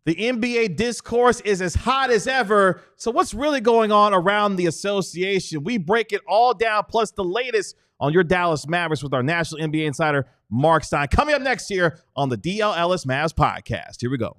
The NBA discourse is as hot as ever. So what's really going on around the association? We break it all down, plus the latest on your Dallas Mavericks with our national NBA insider, Marc Stein. Coming up next year on the DLLS Mavs Podcast. Here we go.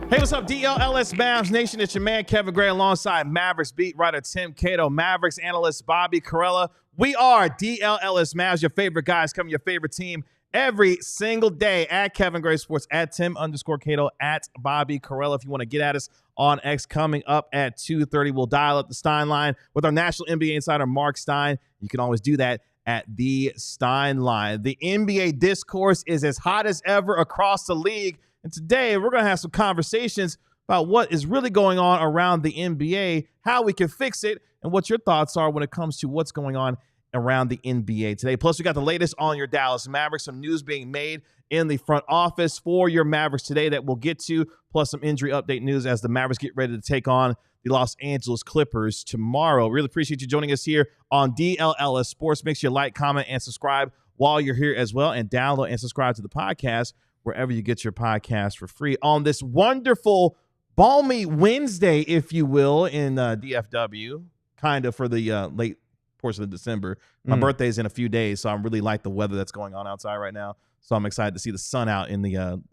Hey, what's up, DLLS Mavs Nation? It's your man, Kevin Gray, alongside Mavericks beat writer Tim Cato, Mavericks analyst Bobby Carella. We are DLLS Mavs, your favorite guys, covering your favorite team every single day at Kevin Gray Sports, at Tim_Cato, at Bobby Carella. If you want to get at us on X, coming up at 2:30, we'll dial up the Stein line with our national NBA insider, Marc Stein. You can always do that at the Stein line. The NBA discourse is as hot as ever across the league. And today, we're going to have some conversations about what is really going on around the NBA, how we can fix it, and what your thoughts are when it comes to what's going on around the NBA today. Plus, we got the latest on your Dallas Mavericks, some news being made in the front office for your Mavericks today that we'll get to, plus some injury update news as the Mavericks get ready to take on the Los Angeles Clippers tomorrow. Really appreciate you joining us here on DLLS Sports. Make sure you like, comment, and subscribe while you're here as well, and download and subscribe to the podcast wherever you get your podcast for free on this wonderful, balmy Wednesday, if you will, in DFW, kind of for the late portion of December. My birthday's in a few days, so I really like the weather that's going on outside right now. So I'm excited to see the sun out in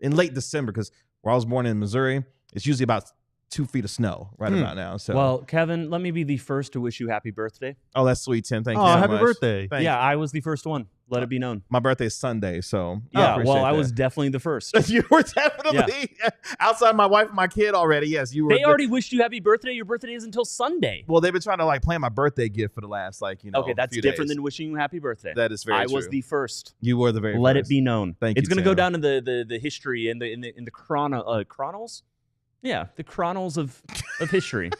late December, because where I was born in Missouri, it's usually about 2 feet of snow about now. So, well, Kevin, let me be the first to wish you happy birthday. Oh, that's sweet, Tim. Thank you. Oh, so happy much. birthday. Thank Yeah, you. I was the first one. Let it be known. My birthday's Sunday, so Yeah, well, I was definitely the first. You were definitely outside my wife and my kid already. Yes, you were. They already wished you happy birthday. Your birthday is until Sunday. Well, they've been trying to plan my birthday gift for the last Okay, that's few different days. than wishing you happy birthday. That is very true. I was the first. You were the very Let first. it be known. Thank it's you, going to go Tim. down in the history in the chronos. Yeah, the chronos of history.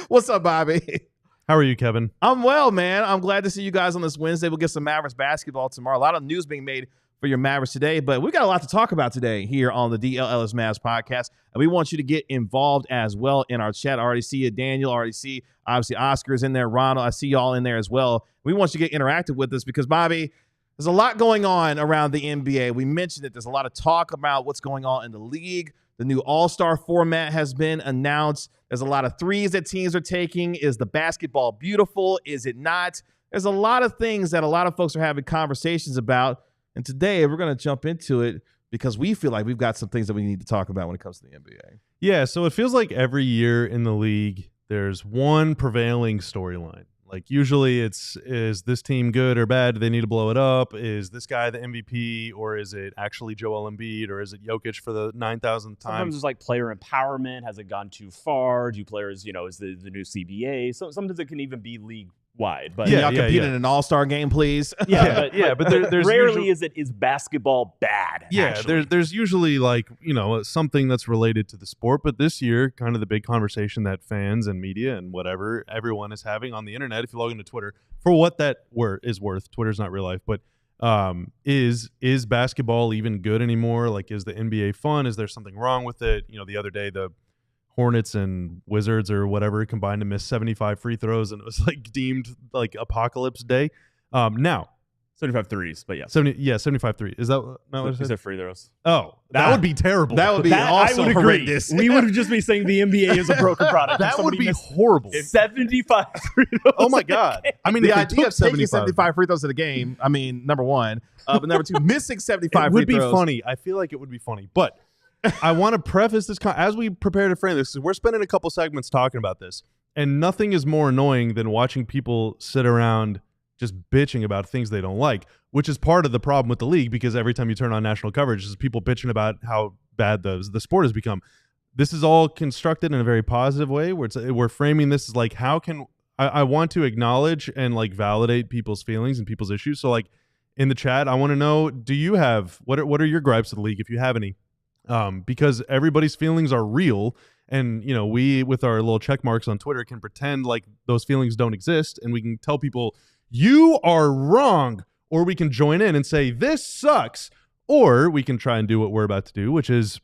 What's up, Bobby? How are you, Kevin? I'm well, man. I'm glad to see you guys on this Wednesday. We'll get some Mavericks basketball tomorrow. A lot of news being made for your Mavericks today, but we got a lot to talk about today here on the DLLS Mavs Podcast, and we want you to get involved as well in our chat. I already see you, Daniel. I already see, obviously, Oscar's in there. Ronald, I see y'all in there as well. We want you to get interactive with us because, Bobby, there's a lot going on around the NBA. We mentioned that there's a lot of talk about what's going on in the league. The new All-Star format has been announced. There's a lot of threes that teams are taking. Is the basketball beautiful? Is it not? There's a lot of things that a lot of folks are having conversations about. And today we're going to jump into it because we feel like we've got some things that we need to talk about when it comes to the NBA. Yeah, so it feels like every year in the league, there's one prevailing storyline. Like usually is this team good or bad? Do they need to blow it up? Is this guy the MVP, or is it actually Joel Embiid, or is it Jokic for the 9,000th time? Sometimes there's like player empowerment. Has it gone too far? Do players, is the new CBA? So sometimes it can even be league wide. But Y'all compete in an All-Star game, please. But there's rarely usually, is basketball bad. yeah, actually. there's usually like something that's related to the sport. But this year, kind of the big conversation that fans and media and whatever everyone is having on the internet, if you log into Twitter, for what that is worth, Twitter's not real life, but is basketball even good anymore? Like, is the NBA fun? Is there something wrong with it? The other day the Hornets and Wizards or whatever combined to miss 75 free throws, and it was like deemed like apocalypse day. Now 75 threes, but yeah. 75 3. Is that not what I Is said? it free throws? Oh, that would be terrible. That would be also I would horrendous. agree. We would just be saying the NBA is a broken product. That would be horrible. 75 free throws. Oh my God. I mean, The if they idea took of taking 75 free throws in a game, I mean, number one. But number two, missing 75 it free would be throws. funny. I feel like it would be funny. But I want to preface this as we prepare to frame this. We're spending a couple segments talking about this, and nothing is more annoying than watching people sit around just bitching about things they don't like, which is part of the problem with the league, because every time you turn on national coverage, is people bitching about how bad the sport has become. this is all constructed in a very positive way where we're framing this as like, how can I want to acknowledge and like validate people's feelings and people's issues. So like in the chat, I want to know, do you have, what are your gripes of the league if you have any? Because everybody's feelings are real. And, you know, we, with our little check marks on Twitter, can pretend like those feelings don't exist. And we can tell people, you are wrong. Or we can join in and say, this sucks. Or we can try and do what we're about to do, which is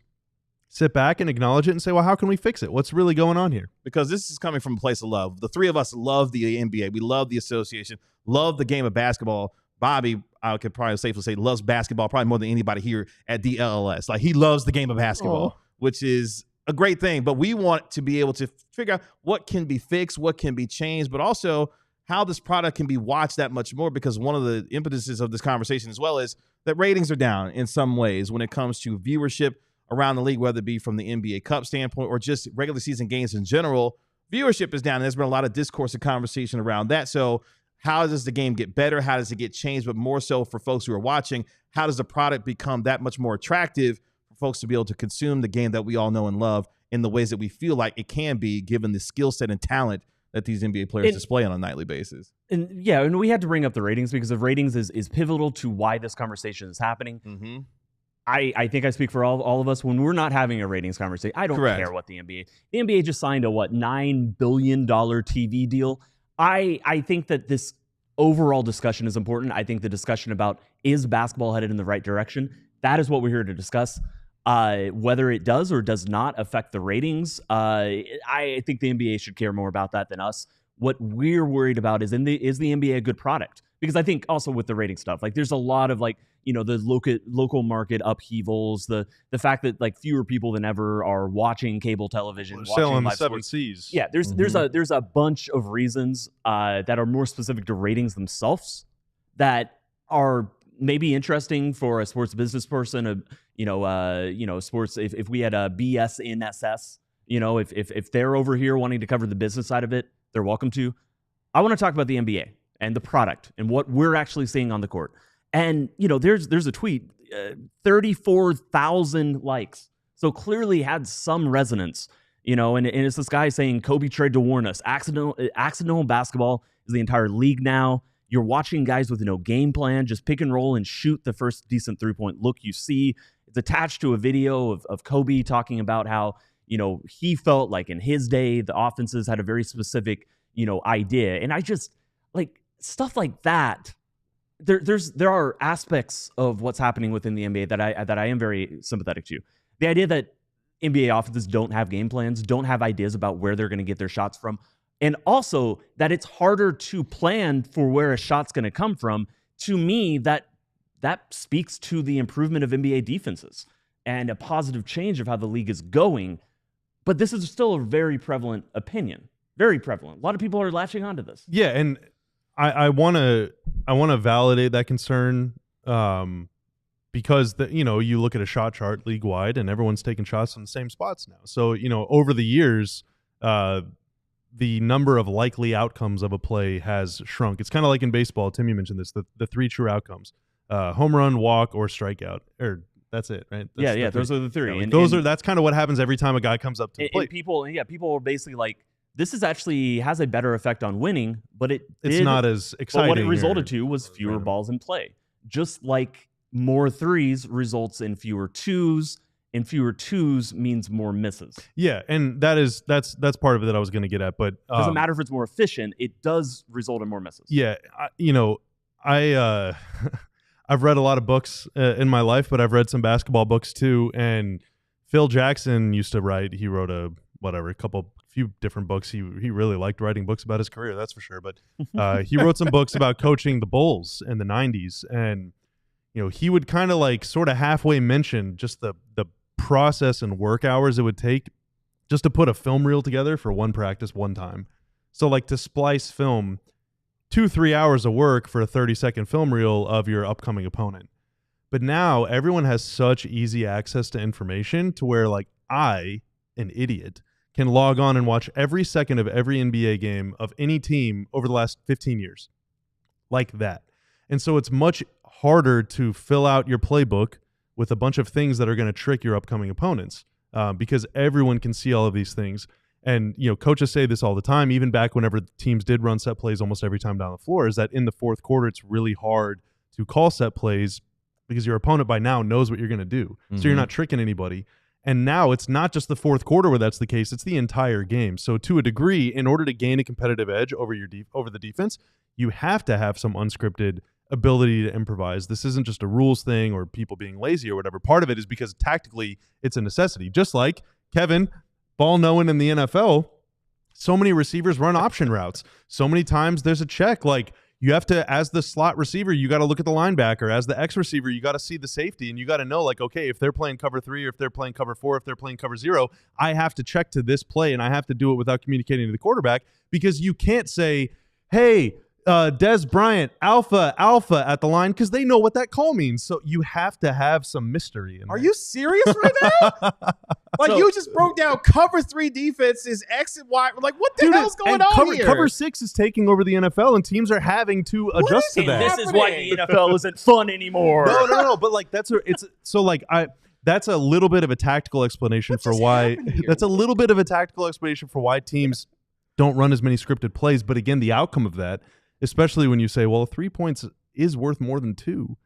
sit back and acknowledge it and say, well, how can we fix it? What's really going on here? Because this is coming from a place of love. The three of us love the NBA. We love the association, love the game of basketball. Bobby, I could probably safely say, loves basketball probably more than anybody here at DLLS. Like, he loves the game of basketball, which is a great thing. But we want to be able to figure out what can be fixed, what can be changed, but also how this product can be watched that much more, because one of the impetuses of this conversation as well is that ratings are down in some ways when it comes to viewership around the league, whether it be from the NBA Cup standpoint or just regular season games in general. Viewership is down. There's been a lot of discourse and conversation around that. So how does the game get better? How does it get changed? But more so for folks who are watching, how does the product become that much more attractive for folks to be able to consume the game that we all know and love in the ways that we feel like it can be, given the skill set and talent that these NBA players display on a nightly basis? And yeah, and we had to bring up the ratings because the ratings is pivotal to why this conversation is happening. Mm-hmm. I think I speak for all of us when we're not having a ratings conversation. I don't care what the NBA just signed a $9 billion TV deal. I think that this overall discussion is important. I think the discussion about, is basketball headed in the right direction? That is what we're here to discuss. Whether it does or does not affect the ratings, I think the NBA should care more about that than us. What we're worried about is the NBA a good product? Because I think also with the rating stuff, like there's a lot of like, you know, the local market upheavals, the fact that like fewer people than ever are watching cable television, selling the live 7 sports. Cs. Yeah, there's a bunch of reasons that are more specific to ratings themselves that are maybe interesting for a sports business person. Sports. If we had a BS in SS, you know, if they're over here wanting to cover the business side of it, they're welcome to. I want to talk about the NBA and the product and what we're actually seeing on the court. And, you know, there's a tweet, 34,000 likes. So clearly had some resonance, you know, and it's this guy saying Kobe tried to warn us. Accidental basketball is the entire league now. You're watching guys with no game plan, just pick and roll and shoot the first decent three-point look you see. It's attached to a video of Kobe talking about how, you know, he felt like in his day, the offenses had a very specific, you know, idea. And I just, like, stuff like that. There are aspects of what's happening within the NBA that I am very sympathetic to. The idea that NBA offenses don't have game plans, don't have ideas about where they're going to get their shots from, and also that it's harder to plan for where a shot's going to come from. To me, that speaks to the improvement of NBA defenses and a positive change of how the league is going. But this is still a very prevalent opinion. Very prevalent. A lot of people are latching onto this. Yeah, and I want to validate that concern because you look at a shot chart league wide and everyone's taking shots from the same spots now. So, you know, over the years, the number of likely outcomes of a play has shrunk. It's kind of like in baseball. Tim, you mentioned this, the 3 true outcomes: home run, walk, or strikeout. Or that's it, right? That's those are the 3. Yeah, that's kind of what happens every time a guy comes up to the plate. People are basically like, this is actually has a better effect on winning, but it's not as exciting. But what it resulted to was fewer balls in play. Just like more 3s results in fewer 2s, and fewer 2s means more misses. Yeah, and that's part of it that I was going to get at. But it doesn't matter if it's more efficient; it does result in more misses. Yeah, I've read a lot of books in my life, but I've read some basketball books too. And Phil Jackson used to write. He wrote a few different books. He really liked writing books about his career, that's for sure. But he wrote some books about coaching the Bulls in the 90s. And, you know, he would kind of like sort of halfway mention just the process and work hours it would take just to put a film reel together for one practice one time. So like to splice film 2-3 hours of work for a 30-second film reel of your upcoming opponent. But now everyone has such easy access to information to where like I, an idiot, can log on and watch every second of every NBA game of any team over the last 15 years. Like that. And so it's much harder to fill out your playbook with a bunch of things that are going to trick your upcoming opponents. because everyone can see all of these things. And, coaches say this all the time, even back whenever teams did run set plays almost every time down the floor, is that in the fourth quarter, it's really hard to call set plays because your opponent by now knows what you're going to do. So you're not tricking anybody. And now it's not just the fourth quarter where that's the case, it's the entire game. So to a degree, in order to gain a competitive edge over over the defense, you have to have some unscripted ability to improvise. This isn't just a rules thing or people being lazy or whatever. Part of it is because tactically it's a necessity. Just like Kevin, ball knowing in the NFL, so many receivers run option routes. So many times there's a check. Like, you have to, as the slot receiver, you got to look at the linebacker. As the X receiver, you got to see the safety, and you got to know, like, okay, if they're playing cover 3 or if they're playing cover 4, if they're playing cover 0, I have to check to this play, and I have to do it without communicating to the quarterback, because you can't say, hey, Des Bryant, alpha at the line, because they know what that call means. So you have to have some mystery. Are you serious right now? Like, you just broke down cover 3 defense is X and Y. Like, what the hell's going on here? Cover 6 is taking over the NFL, and teams are having to adjust to that. This is why the NFL isn't fun anymore. No. But like, that's a little bit of a tactical explanation for why. That's a little bit of a tactical explanation for why teams don't run as many scripted plays. But again, the outcome of that, especially when you say, well, 3 points is worth more than 2,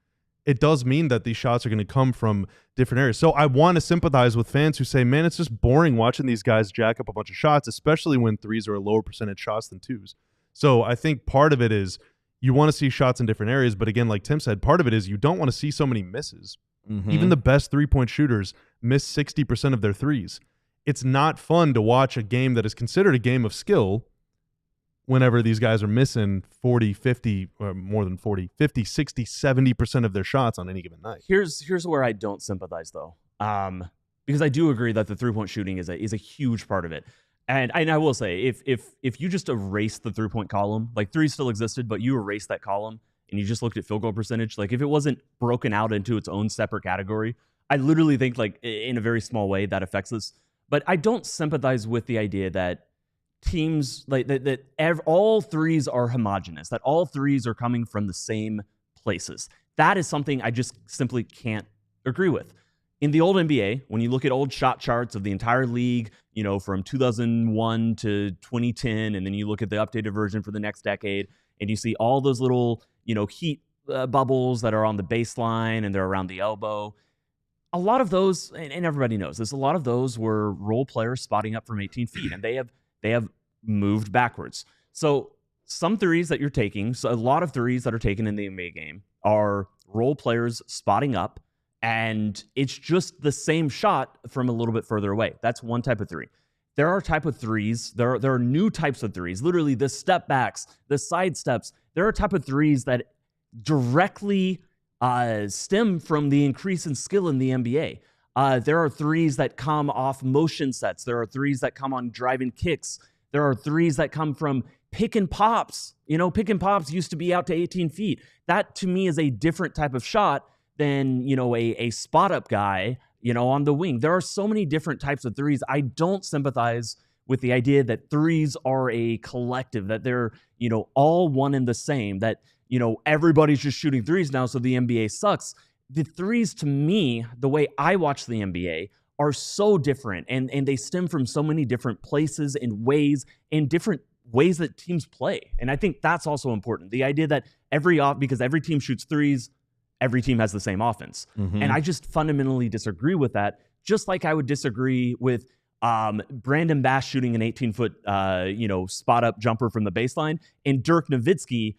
it does mean that these shots are going to come from different areas. So I want to sympathize with fans who say, man, it's just boring watching these guys jack up a bunch of shots, especially when 3s are a lower percentage shots than 2s. So I think part of it is you want to see shots in different areas. But again, like Tim said, part of it is you don't want to see so many misses. Even the best 3-point shooters miss 60% of their 3s. It's not fun to watch a game that is considered a game of skill whenever these guys are missing 40, 50, or more than 40, 50, 60, 70% of their shots on any given night. Here's where I don't sympathize, though, because I do agree that the 3-point shooting is a huge part of it. And I will say, if you just erase the 3-point column, like 3 still existed, but you erase that column and you just looked at field goal percentage, like if it wasn't broken out into its own separate category, I literally think, like, in a very small way that affects us. But I don't sympathize with the idea that teams like that all 3s are homogenous, that all 3s are coming from the same places. That is something I just simply can't agree with. In the old NBA, when you look at old shot charts of the entire league, from 2001 to 2010, and then you look at the updated version for the next decade, and you see all those little, heat bubbles that are on the baseline and they're around the elbow. A lot of those, and everybody knows this, a lot of those were role players spotting up from 18 feet, and they have moved backwards. So some 3s that you're taking, so a lot of 3s that are taken in the NBA game are role players spotting up, and it's just the same shot from a little bit further away. That's one type of 3. There are type of 3s. There are new types of 3s. Literally, the step backs, the side steps. There are type of 3s that directly stem from the increase in skill in the NBA. There are 3s that come off motion sets. There are 3s that come on driving kicks. There are 3s that come from pick and pops. Pick and pops used to be out to 18 feet. That, to me, is a different type of shot than, a spot-up guy, on the wing. There are so many different types of 3s. I don't sympathize with the idea that 3s are a collective, that they're, all one and the same, that, everybody's just shooting 3s now, so the NBA sucks. The 3s, to me, the way I watch the NBA, are so different, and they stem from so many different places and ways, and different ways that teams play. And I think that's also important. The idea that because every team shoots 3s, every team has the same offense. And I just fundamentally disagree with that, just like I would disagree with Brandon Bass shooting an 18-foot, spot-up jumper from the baseline, and Dirk Nowitzki,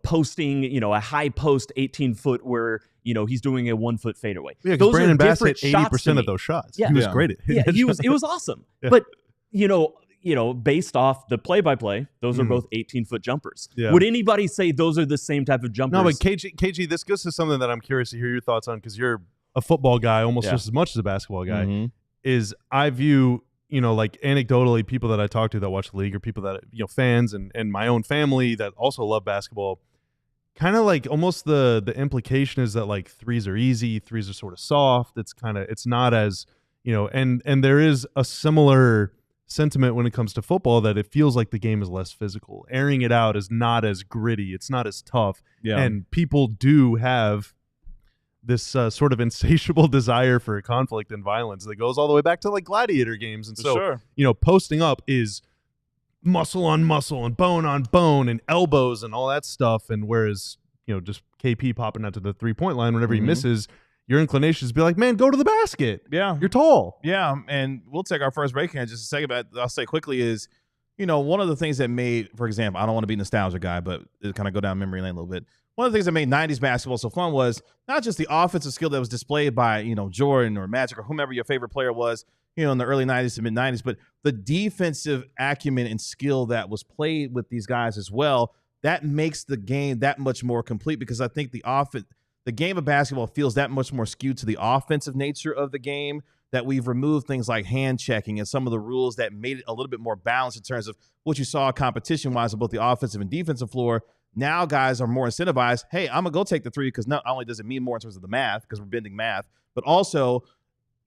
posting, a high post 18-foot where, he's doing a 1-foot fadeaway. Yeah, because Brandon Bass hit 80% of those shots. Yeah. He was great at it. It was awesome. Yeah. But, based off the play-by-play, those are both 18-foot jumpers. Yeah. Would anybody say those are the same type of jumpers? No, but KG, this goes to something that I'm curious to hear your thoughts on, because you're a football guy almost just as much as a basketball guy, is I view, like anecdotally, people that I talk to that watch the league, or people that, fans and my own family that also love basketball, kind of like almost the implication is that like 3s are easy, 3s are sort of soft. It's not as, and there is a similar sentiment when it comes to football, that it feels like the game is less physical. Airing it out is not as gritty. It's not as tough. Yeah. And people do have this sort of insatiable desire for conflict and violence that goes all the way back to like gladiator games. And so, sure. Posting up is muscle on muscle and bone on bone and elbows and all that stuff. And whereas, just KP popping out to the 3-point line whenever he misses, your inclination is to be like, man, go to the basket. Yeah. You're tall. Yeah. And we'll take our first break here in just a second, but I'll say quickly is, one of the things that made, for example, I don't want to be a nostalgia guy, but it kind of go down memory lane a little bit. One of the things that made 90s basketball so fun was not just the offensive skill that was displayed by, Jordan or Magic or whomever your favorite player was, in the early 90s to mid-90s, but the defensive acumen and skill that was played with these guys as well, that makes the game that much more complete because I think the game of basketball feels that much more skewed to the offensive nature of the game, that we've removed things like hand checking and some of the rules that made it a little bit more balanced in terms of what you saw competition-wise on both the offensive and defensive floor. Now guys are more incentivized. Hey, I'm going to go take the three because not only does it mean more in terms of the math because we're bending math, but also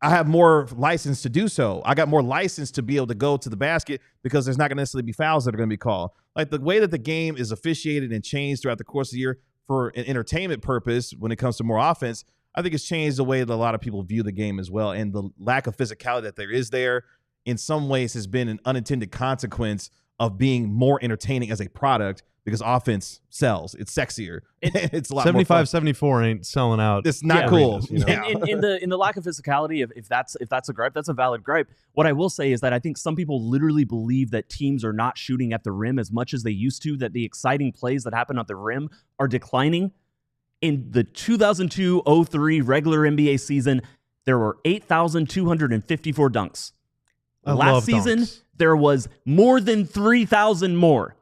I have more license to do so. I got more license to be able to go to the basket because there's not going to necessarily be fouls that are going to be called. Like the way that the game is officiated and changed throughout the course of the year for an entertainment purpose when it comes to more offense, I think it's changed the way that a lot of people view the game as well. And the lack of physicality that there is there in some ways has been an unintended consequence of being more entertaining as a product because offense sells. It's sexier. It's a lot 75-74 ain't selling out. It's not cool. Arenas, in the lack of physicality, if that's a gripe, that's a valid gripe. What I will say is that I think some people literally believe that teams are not shooting at the rim as much as they used to, that the exciting plays that happen at the rim are declining. In the 2002-03 regular NBA season, there were 8,254 dunks. Last season, there was more than 3,000 more,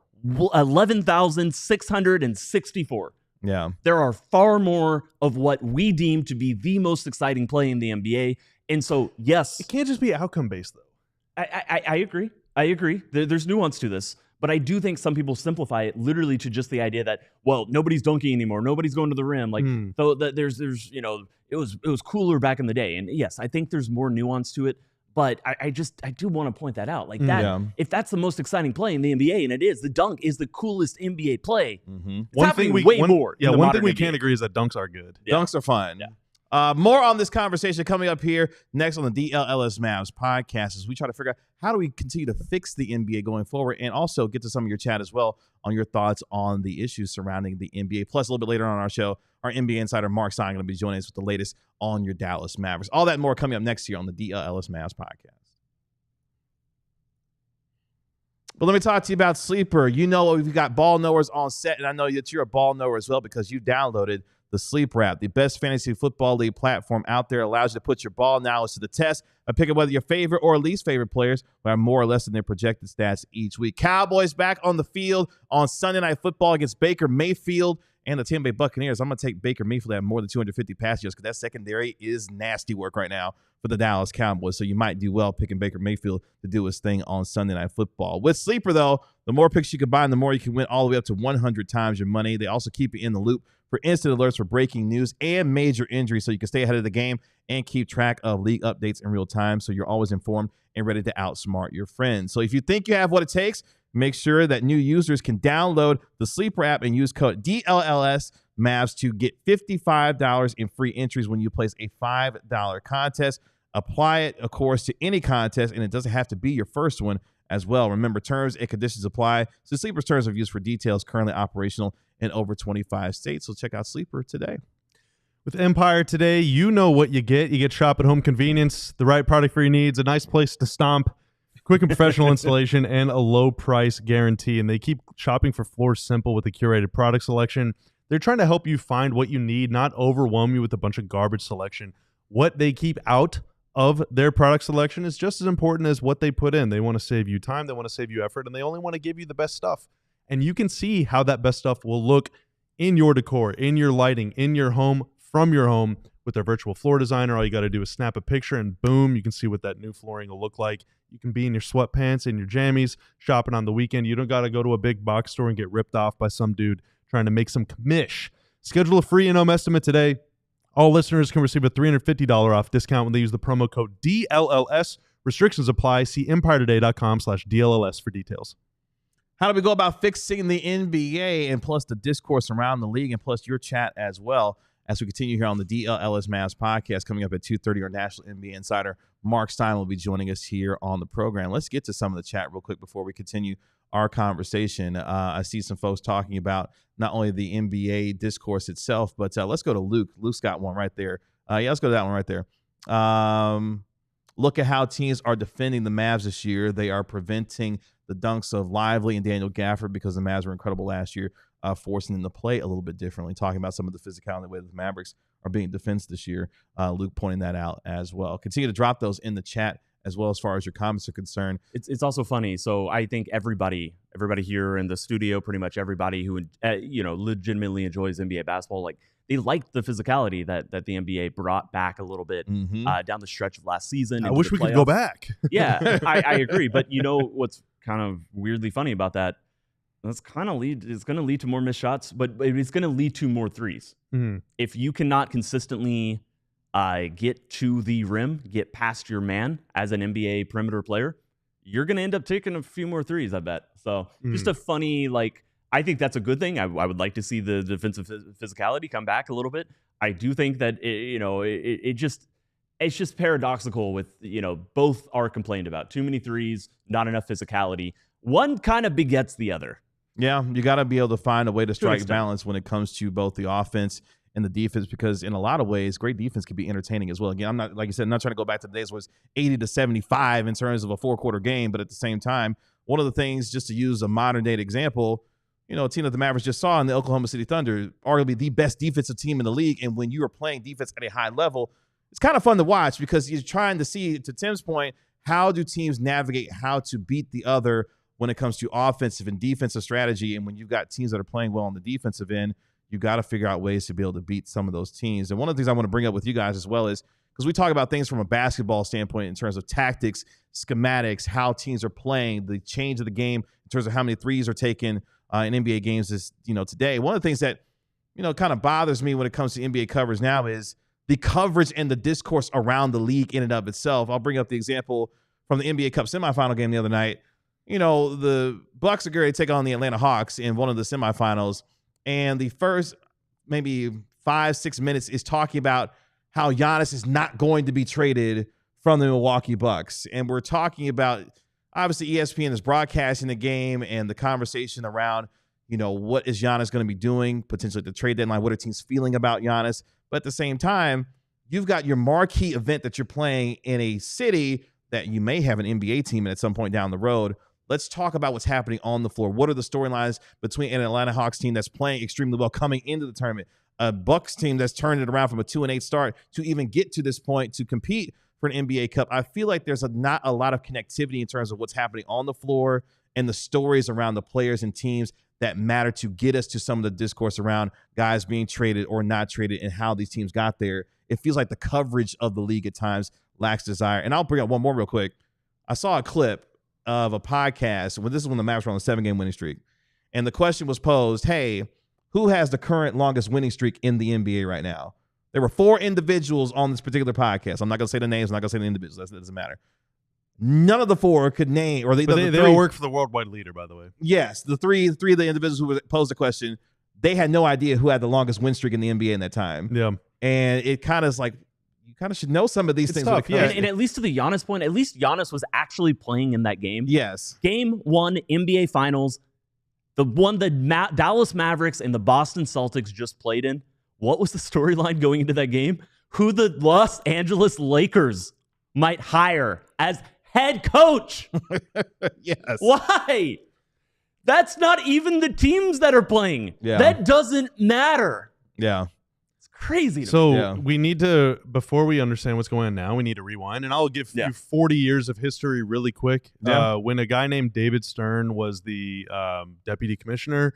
11,664. Yeah. There are far more of what we deem to be the most exciting play in the NBA. And so, yes. It can't just be outcome-based, though. I agree. I agree. There's nuance to this. But I do think some people simplify it literally to just the idea that, well, nobody's dunking anymore. Nobody's going to the rim. Like, so there's it was cooler back in the day. And yes, I think there's more nuance to it. But I do want to point that out. Like that, if that's the most exciting play in the NBA, and it is, the dunk is the coolest NBA play. Mm-hmm. One thing we can't agree is that dunks are good. Yeah. Dunks are fun. Yeah. More on this conversation coming up here next on the DLLS Mavs podcast as we try to figure out how do we continue to fix the NBA going forward and also get to some of your chat as well on your thoughts on the issues surrounding the NBA. Plus, a little bit later on our show, our NBA insider Marc Stein going to be joining us with the latest on your Dallas Mavericks. All that and more coming up next year on the DLLS Mavs podcast. But let me talk to you about Sleeper. We've got ball knowers on set, and I know that you're a ball knower as well because you downloaded the Sleeper app, the best fantasy football league platform out there, allows you to put your ball knowledge to the test by picking whether your favorite or least favorite players will have more or less than their projected stats each week. Cowboys back on the field on Sunday Night Football against Baker Mayfield and the Tampa Bay Buccaneers. I'm going to take Baker Mayfield to have more than 250 pass yards because that secondary is nasty work right now for the Dallas Cowboys. So you might do well picking Baker Mayfield to do his thing on Sunday Night Football. With Sleeper, though, the more picks you combine, the more you can win all the way up to 100 times your money. They also keep you in the loop for instant alerts for breaking news and major injuries so you can stay ahead of the game and keep track of league updates in real time so you're always informed and ready to outsmart your friends. So if you think you have what it takes, make sure that new users can download the Sleeper app and use code DLLS Mavs to get $55 in free entries when you place a $5 contest. Apply it, of course, to any contest, and it doesn't have to be your first one as well. Remember, terms and conditions apply. So Sleeper's terms of use for details currently operational in over 25 states. So check out Sleeper today. With Empire today, you know what you get. You get shop at home convenience, the right product for your needs, a nice place to stomp, quick and professional installation, and a low price guarantee. And they keep shopping for floors simple with a curated product selection. They're trying to help you find what you need, not overwhelm you with a bunch of garbage selection. What they keep out of their product selection is just as important as what they put in. They want to save you time, they want to save you effort, and they only want to give you the best stuff. And you can see how that best stuff will look in your decor, in your lighting, in your home, from your home with their virtual floor designer. All you got to do is snap a picture and boom, you can see what that new flooring will look like. You can be in your sweatpants, in your jammies, shopping on the weekend. You don't got to go to a big box store and get ripped off by some dude trying to make some commish. Schedule a free in-home estimate today. All listeners can receive a $350 off discount when they use the promo code DLLS. Restrictions apply. See EmpireToday.com/DLLS for details. How do we go about fixing the NBA and plus the discourse around the league and plus your chat as well as we continue here on the DLLS Mavs Podcast. Coming up at 2:30, our national NBA insider Marc Stein will be joining us here on the program. Let's get to some of the chat real quick before we continue our conversation. I see some folks talking about not only the NBA discourse itself, but let's go to Luke. Luke's got one right there. Let's go to that one right there. Look at how teams are defending the Mavs this year. They are preventing the dunks of Lively and Daniel Gafford because the Mavs were incredible last year, forcing them to play a little bit differently. Talking about some of the physicality, the way the Mavericks are being defensed this year. Luke pointing that out as well. Continue to drop those in the chat as well as far as your comments are concerned. It's also funny. So I think everybody here in the studio, pretty much everybody who legitimately enjoys NBA basketball, like they liked the physicality that the NBA brought back a little bit down the stretch of last season. I wish we could go back. Yeah, I agree. But you know what's kind of weirdly funny about that? It's going to lead to more missed shots, but it's going to lead to more threes. Mm-hmm. If you cannot consistently get to the rim, get past your man as an NBA perimeter player, you're going to end up taking a few more threes, I bet. So just a funny, I think that's a good thing. I would like to see the defensive physicality come back a little bit. I do think that, it's just paradoxical with, both are complained about. Too many threes, not enough physicality. One kind of begets the other. Yeah, you got to be able to find a way to strike balance when it comes to both the offense and the defense, because in a lot of ways, great defense can be entertaining as well. Again, I'm not, like you said, I'm not trying to go back to the days where it's 80-75 in terms of a 4-quarter game, but at the same time, one of the things, just to use a modern day example, a team that the Mavericks just saw in the Oklahoma City Thunder, arguably the best defensive team in the league, and when you are playing defense at a high level, it's kind of fun to watch because you're trying to see, to Tim's point, how do teams navigate how to beat the other when it comes to offensive and defensive strategy. And when you've got teams that are playing well on the defensive end, you got to figure out ways to be able to beat some of those teams. And one of the things I want to bring up with you guys as well is, because we talk about things from a basketball standpoint in terms of tactics, schematics, how teams are playing, the change of the game in terms of how many threes are taken in NBA games is, today. One of the things that, kind of bothers me when it comes to NBA coverage now is the coverage and the discourse around the league in and of itself. I'll bring up the example from the NBA Cup semifinal game the other night. The Bucks are going to take on the Atlanta Hawks in one of the semifinals, and the first maybe 5-6 minutes is talking about how Giannis is not going to be traded from the Milwaukee Bucks. And we're talking about, obviously, ESPN is broadcasting the game and the conversation around, what is Giannis going to be doing, potentially at the trade deadline, what are teams feeling about Giannis. But at the same time, you've got your marquee event that you're playing in a city that you may have an NBA team at some point down the road. Let's talk about what's happening on the floor. What are the storylines between an Atlanta Hawks team that's playing extremely well coming into the tournament, a Bucks team that's turned it around from a 2-8 start to even get to this point to compete for an NBA Cup? I feel like there's not a lot of connectivity in terms of what's happening on the floor and the stories around the players and teams that matter to get us to some of the discourse around guys being traded or not traded and how these teams got there. It feels like the coverage of the league at times lacks desire. And I'll bring up one more real quick. I saw a clip of a podcast. This is when the Mavs were on a 7-game winning streak. And the question was posed, hey, who has the current longest winning streak in the NBA right now? There were 4 individuals on this particular podcast. I'm not going to say the names. I'm not going to say the individuals. That doesn't matter. None of the 4 could name, or they all work for the worldwide leader, by the way. Yes, the three of the individuals who posed the question, they had no idea who had the longest win streak in the NBA in that time. Yeah, and it kind of is like, you kind of should know some of these things. Tough, yeah. And at least to the Giannis point, at least Giannis was actually playing in that game. Yes, Game 1 NBA Finals, the one the Dallas Mavericks and the Boston Celtics just played in. What was the storyline going into that game? Who the Los Angeles Lakers might hire as head coach. Yes. Why? That's not even the teams that are playing. Yeah. That doesn't matter. Yeah. It's crazy. So we need to, before we understand what's going on now, we need to rewind. And I'll give you 40 years of history really quick. Yeah. When a guy named David Stern was the deputy commissioner,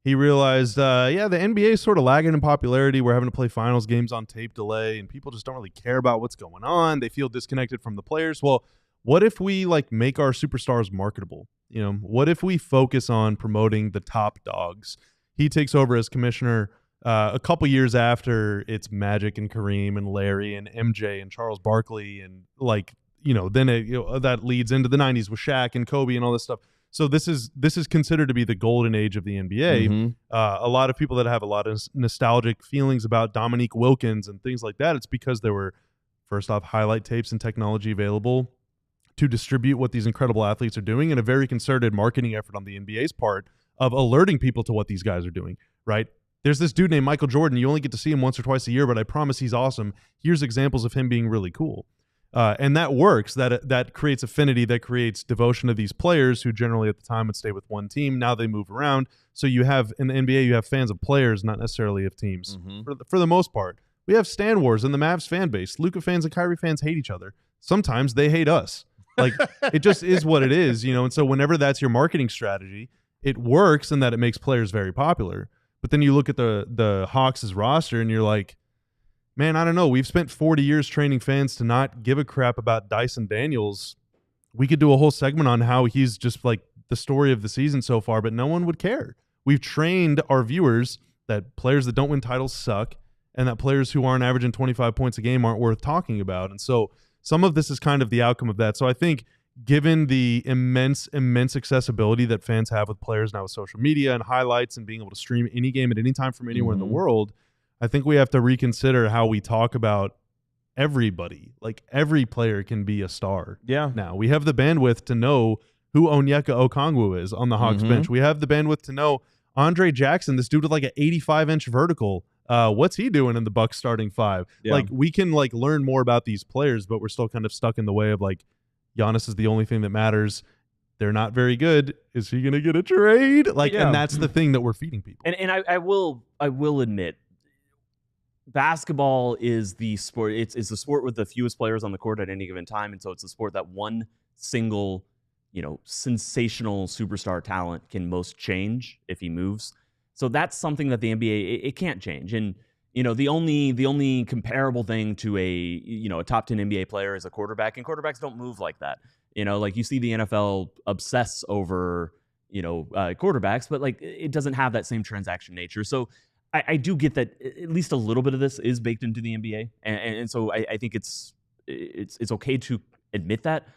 he realized, the NBA is sort of lagging in popularity. We're having to play finals games on tape delay, and people just don't really care about what's going on. They feel disconnected from the players. Well, what if we make our superstars marketable? What if we focus on promoting the top dogs? He takes over as commissioner a couple years after it's Magic and Kareem and Larry and MJ and Charles Barkley, and then that leads into the 90s with Shaq and Kobe and all this stuff. So this is considered to be the golden age of the NBA. Mm-hmm. A lot of people that have a lot of nostalgic feelings about Dominique Wilkins and things like that, it's because there were, first off, highlight tapes and technology available to distribute what these incredible athletes are doing, and a very concerted marketing effort on the NBA's part of alerting people to what these guys are doing, right? There's this dude named Michael Jordan. You only get to see him once or twice a year, but I promise he's awesome. Here's examples of him being really cool. And that works. That creates affinity, that creates devotion to these players who generally at the time would stay with one team. Now they move around. So you have, in the NBA, you have fans of players, not necessarily of teams. Mm-hmm. For the most part. We have Stan Wars in the Mavs fan base. Luka fans and Kyrie fans hate each other. Sometimes they hate us. Like, it just is what it is, you know? And so whenever that's your marketing strategy, it works in that it makes players very popular. But then you look at the Hawks' roster and you're like, man, I don't know. We've spent 40 years training fans to not give a crap about Dyson Daniels. We could do a whole segment on how he's just like the story of the season so far, but no one would care. We've trained our viewers that players that don't win titles suck and that players who aren't averaging 25 points a game aren't worth talking about. And so some of this is kind of the outcome of that. So I think given the immense accessibility that fans have with players now with social media and highlights and being able to stream any game at any time from anywhere in the world, I think we have to reconsider how we talk about everybody. Like, every player can be a star. Yeah. Now, we have the bandwidth to know who Onyeka Okongwu is on the Hawks bench. We have the bandwidth to know Andre Jackson, this dude with like an 85-inch vertical. What's he doing in the Bucks starting five? Yeah. Like, we can like learn more about these players, but we're still kind of stuck in the way of like, Giannis is the only thing that matters. They're not very good. Is he going to get a trade? Like, and that's the thing that we're feeding people. And I will admit, basketball is the sport. It's the sport with the fewest players on the court at any given time, and so it's the sport that one single, sensational superstar talent can most change if he moves. So that's something that the NBA it can't change. And the only comparable thing to a top 10 NBA player is a quarterback, and quarterbacks don't move like that. Like you see the NFL obsess over quarterbacks, but like it doesn't have that same transaction nature. So I do get that at least a little bit of this is baked into the NBA, and so I think it's okay to admit that,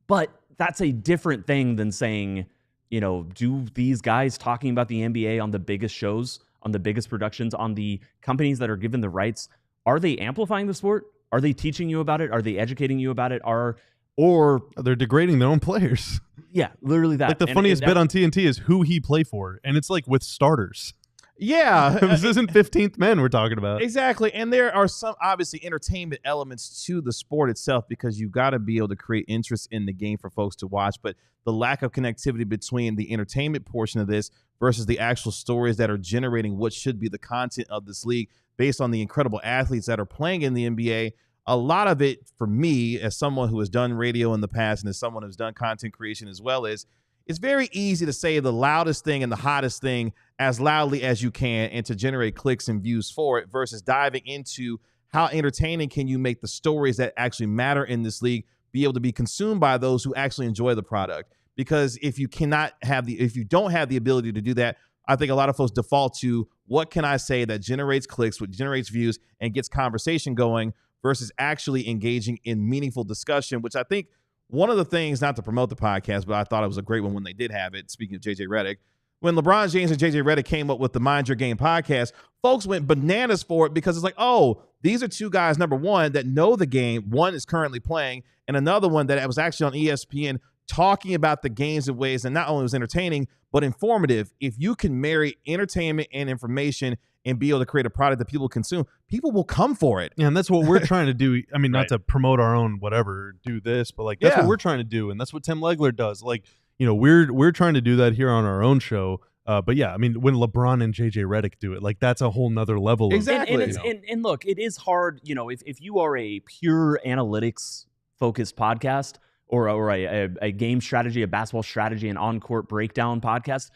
but that's a different thing than saying, do these guys talking about the NBA on the biggest shows, on the biggest productions, on the companies that are given the rights, are they amplifying the sport? Are they teaching you about it? Are they educating you about it? Or they're degrading their own players? Yeah, literally that. Like the funniest bit on TNT is who he play for, and it's like with starters. Yeah. This isn't 15th men we're talking about. Exactly. And there are some obviously entertainment elements to the sport itself, because you got to be able to create interest in the game for folks to watch. But the lack of connectivity between the entertainment portion of this versus the actual stories that are generating what should be the content of this league based on the incredible athletes that are playing in the NBA. A lot of it, for me, as someone who has done radio in the past and as someone who's done content creation as well, is it's very easy to say the loudest thing and the hottest thing as loudly as you can and to generate clicks and views for it, versus diving into how entertaining can you make the stories that actually matter in this league be able to be consumed by those who actually enjoy the product. Because if you don't have the ability to do that, I think a lot of folks default to what can I say that generates clicks, what generates views and gets conversation going, versus actually engaging in meaningful discussion, which I think one of the things, not to promote the podcast, but I thought it was a great one when they did have it, speaking of JJ Redick, when LeBron James and JJ Redick came up with the Mind Your Game podcast, folks went bananas for it, because it's like, oh, these are two guys, number one, that know the game. One is currently playing, and another one that was actually on ESPN talking about the games in ways that not only was entertaining, but informative. If you can marry entertainment and information and be able to create a product that people consume, people will come for it. Yeah, and that's what we're trying to do. I mean, not to promote our own whatever, do this, but like that's what we're trying to do, and that's what Tim Legler does. Like, we're trying to do that here on our own show. But yeah, I mean, when LeBron and JJ Redick do it, like that's a whole nother level. Exactly. And look, it is hard. If you are a pure analytics focused podcast or a game strategy, a basketball strategy, an on-court breakdown podcast,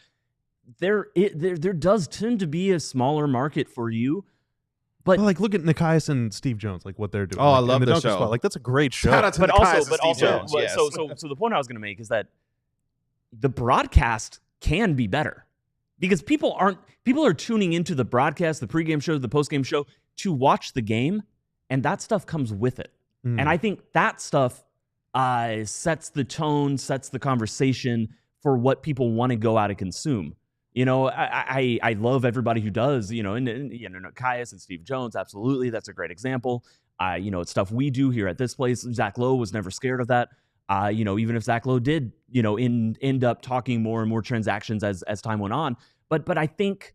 there does tend to be a smaller market for you. But like, look at Nikias and Steve Jones, like what they're doing. Oh, like, I love the show. Spot. Like, that's a great show. Shout out to Nikias and Steve Jones. Yes. So the point I was going to make is that the broadcast can be better, because people are tuning into the broadcast, the pregame show, the postgame show to watch the game, and that stuff comes with it. And I think that stuff sets the tone, sets the conversation for what people want to go out and consume. You know, I love everybody who does, you know, and you know, Caius and Steve Jones, absolutely. That's a great example. You know, it's stuff we do here at this place. Zach Lowe was never scared of that. You know, even if Zach Lowe did, you know, end up talking more and more transactions as time went on. But I think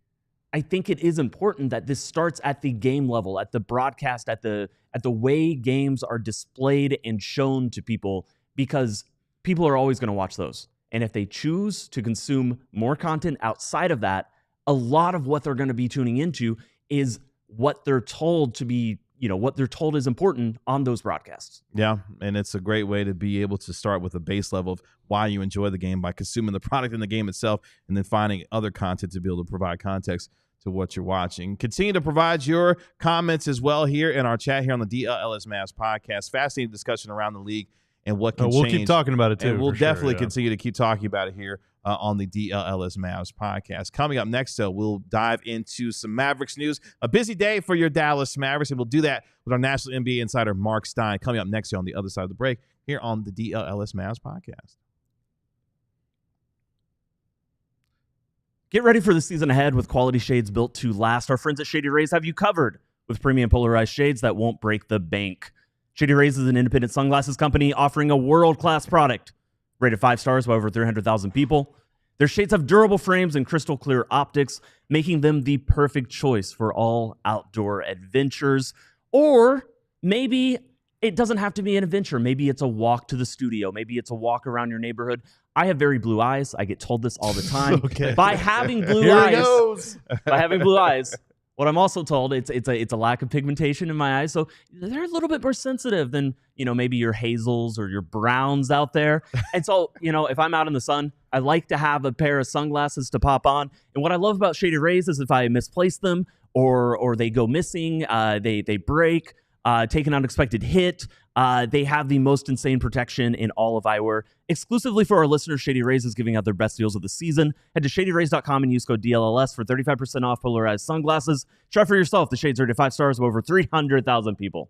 it is important that this starts at the game level, at the broadcast, at the way games are displayed and shown to people, because people are always going to watch those. And if they choose to consume more content outside of that, a lot of what they're going to be tuning into is what they're told to be, you know, what they're told is important on those broadcasts. Yeah, and it's a great way to be able to start with a base level of why you enjoy the game by consuming the product in the game itself, and then finding other content to be able to provide context to what you're watching. Continue to provide your comments as well here in our chat here on the DLLS Mavs podcast. Fascinating discussion around the league and what can we'll change. keep talking about it too. And we'll definitely sure, continue to keep talking about it here on the DLLS Mavs podcast. Coming up next, though, we'll dive into some Mavericks news. A busy day for your Dallas Mavericks, and we'll do that with our national NBA insider, Marc Stein, coming up next year on the other side of the break here on the DLLS Mavs podcast. Get ready for the season ahead with quality shades built to last. Our friends at Shady Rays have you covered with premium polarized shades that won't break the bank. Shady Rays is an independent sunglasses company offering a world-class product, rated 5 stars by over 300,000 people. Their shades have durable frames and crystal clear optics, making them the perfect choice for all outdoor adventures. Or maybe it doesn't have to be an adventure. Maybe it's a walk to the studio. Maybe it's a walk around your neighborhood. I have very blue eyes. I get told this all the time. Okay. By having blue Here eyes, it goes. by having blue eyes, what I'm also told, it's a lack of pigmentation in my eyes, so they're a little bit more sensitive than, you know, maybe your hazels or your browns out there. And so, you know, if I'm out in the sun, I like to have a pair of sunglasses to pop on. And what I love about Shady Rays is if I misplace them or they go missing, they break, take an unexpected hit. They have the most insane protection in all of eyewear. Exclusively for our listeners, Shady Rays is giving out their best deals of the season. Head to shadyrays.com and use code DLLS for 35% off polarized sunglasses. Try for yourself. The shades are rated 5 stars with over 300,000 people.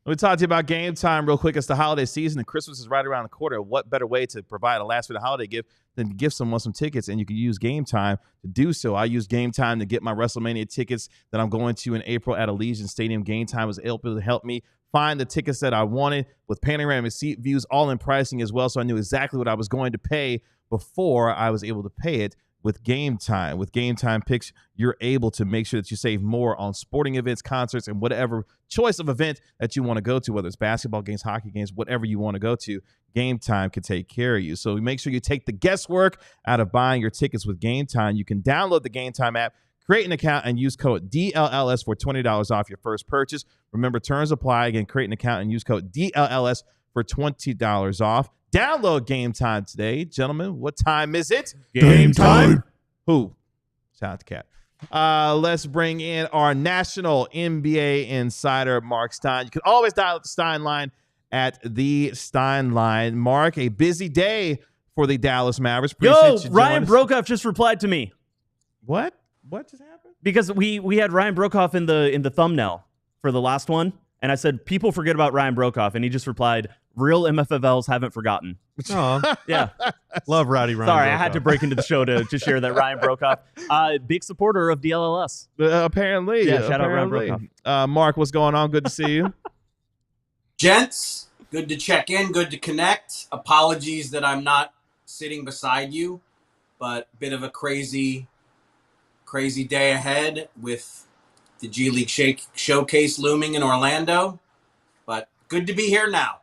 Let me talk to you about game time real quick. It's the holiday season, and Christmas is right around the corner. What better way to provide a last-minute holiday gift than to give someone some tickets, and you can use Game Time to do so. I use Game Time to get my WrestleMania tickets that I'm going to in April at Allegiant Stadium. Game Time was able to help me find the tickets that I wanted with panoramic seat views, all in pricing as well, so I knew exactly what I was going to pay before I was able to pay it. With Game Time. With Game Time picks, you're able to make sure that you save more on sporting events, concerts, and whatever choice of event that you want to go to, whether it's basketball games, hockey games, whatever you want to go to. Game Time can take care of you. So make sure you take the guesswork out of buying your tickets with Game Time. You can download the Game Time app, create an account, and use code DLLS for $20 off your first purchase. Remember, terms apply. Again, create an account and use code DLLS for $20 off. Download Game Time today. Gentlemen, what time is it? Game time. Who? Shout out to Cat. Let's bring in our national NBA insider, Marc Stein. You can always dial up the Stein line at the Stein line. Mark, a busy day for the Dallas Mavericks. Appreciate Ryan Brokoff just replied to me. What? What just happened? Because we had Ryan Brokoff in the thumbnail for the last one, and I said, people forget about Ryan Brokoff, and he just replied, real MFFLs haven't forgotten. Oh, Yeah. love Rowdy Ryan. Sorry, Brokoff. I had to break into the show to share that Ryan Brokoff, big supporter of DLLS. Apparently. Yeah, shout out Ryan apparently. Mark, what's going on? Good to see you. Gents, good to check in, good to connect. Apologies that I'm not sitting beside you, but bit of a crazy day ahead with the G League Showcase looming in Orlando. But good to be here now.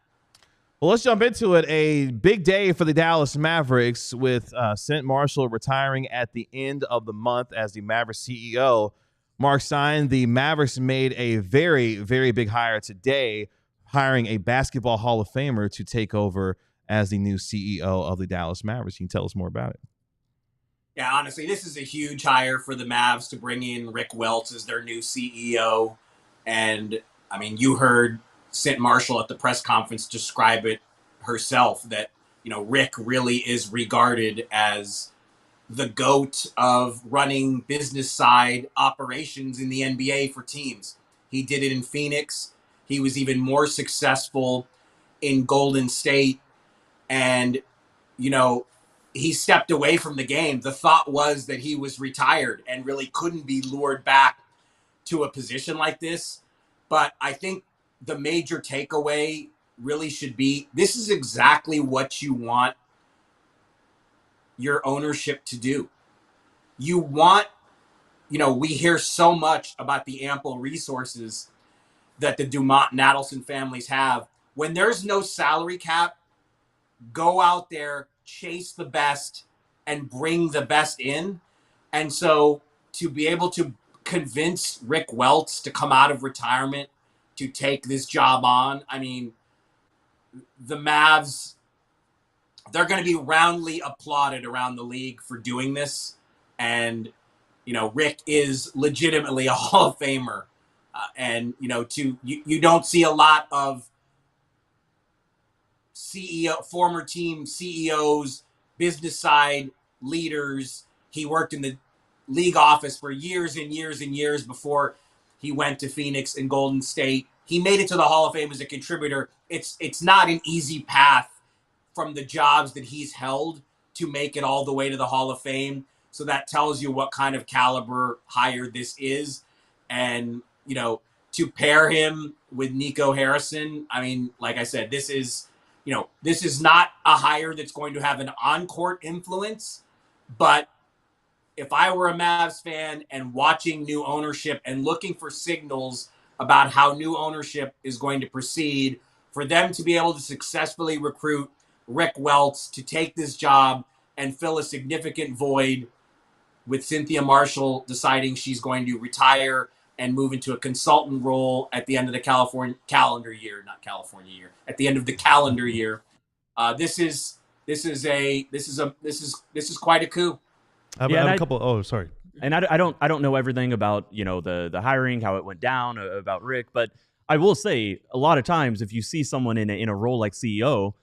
Well, let's jump into it. A big day for the Dallas Mavericks with St. Marshall retiring at the end of the month as the Mavericks CEO. Marc Stein, the Mavericks made a very, very big hire today, hiring a basketball Hall of Famer to take over as the new CEO of the Dallas Mavericks. You can tell us more about it. Yeah, honestly, this is a huge hire for the Mavs to bring in Rick Welts as their new CEO. And, I mean, you heard St. Marshall at the press conference describe it herself that, you know, Rick really is regarded as the GOAT of running business side operations in the NBA for teams. He did it in Phoenix. He was even more successful in Golden State. And, you know, he stepped away from the game. The thought was that he was retired and really couldn't be lured back to a position like this. But I think the major takeaway really should be, this is exactly what you want your ownership to do. You want, we hear so much about the ample resources that the Dumont and Adelson families have. When there's no salary cap, go out there, chase the best, and bring the best in. And so to be able to convince Rick Welts to come out of retirement to take this job on, I mean, the Mavs, they're going to be roundly applauded around the league for doing this. And, Rick is legitimately a Hall of Famer. And, you don't see a lot of former team CEOs, business side leaders. He worked in the league office for years and years and years before he went to Phoenix and Golden State. He made it to the Hall of Fame as a contributor. It's not an easy path from the jobs that he's held to make it all the way to the Hall of Fame. So that tells you what kind of caliber hire this is. And, to pair him with Nico Harrison, I mean, like I said, this is not a hire that's going to have an on-court influence. But if I were a Mavs fan and watching new ownership and looking for signals about how new ownership is going to proceed, for them to be able to successfully recruit Rick Welts to take this job and fill a significant void with Cynthia Marshall deciding she's going to retire and move into a consultant role at the end of the calendar year. At the end of the calendar year, this is quite a coup. I have a couple. Oh, sorry. And I don't know everything about the hiring, how it went down, about Rick, but I will say a lot of times if you see someone in a role like CEO,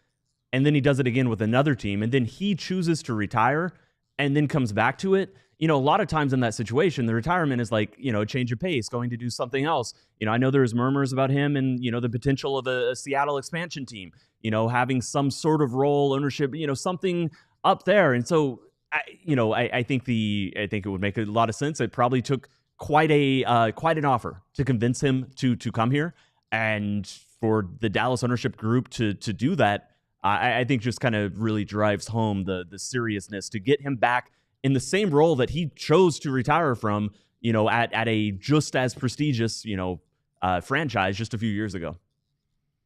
and then he does it again with another team, and then he chooses to retire and then comes back to it. A lot of times in that situation, the retirement is like, a change of pace, going to do something else. I know there's murmurs about him and, the potential of a Seattle expansion team, having some sort of role, ownership, something up there. And so, I think it would make a lot of sense. It probably took quite an offer to convince him to come here. And for the Dallas ownership group to do that, I think just kind of really drives home the seriousness to get him back in the same role that he chose to retire from, at a just as prestigious, franchise just a few years ago.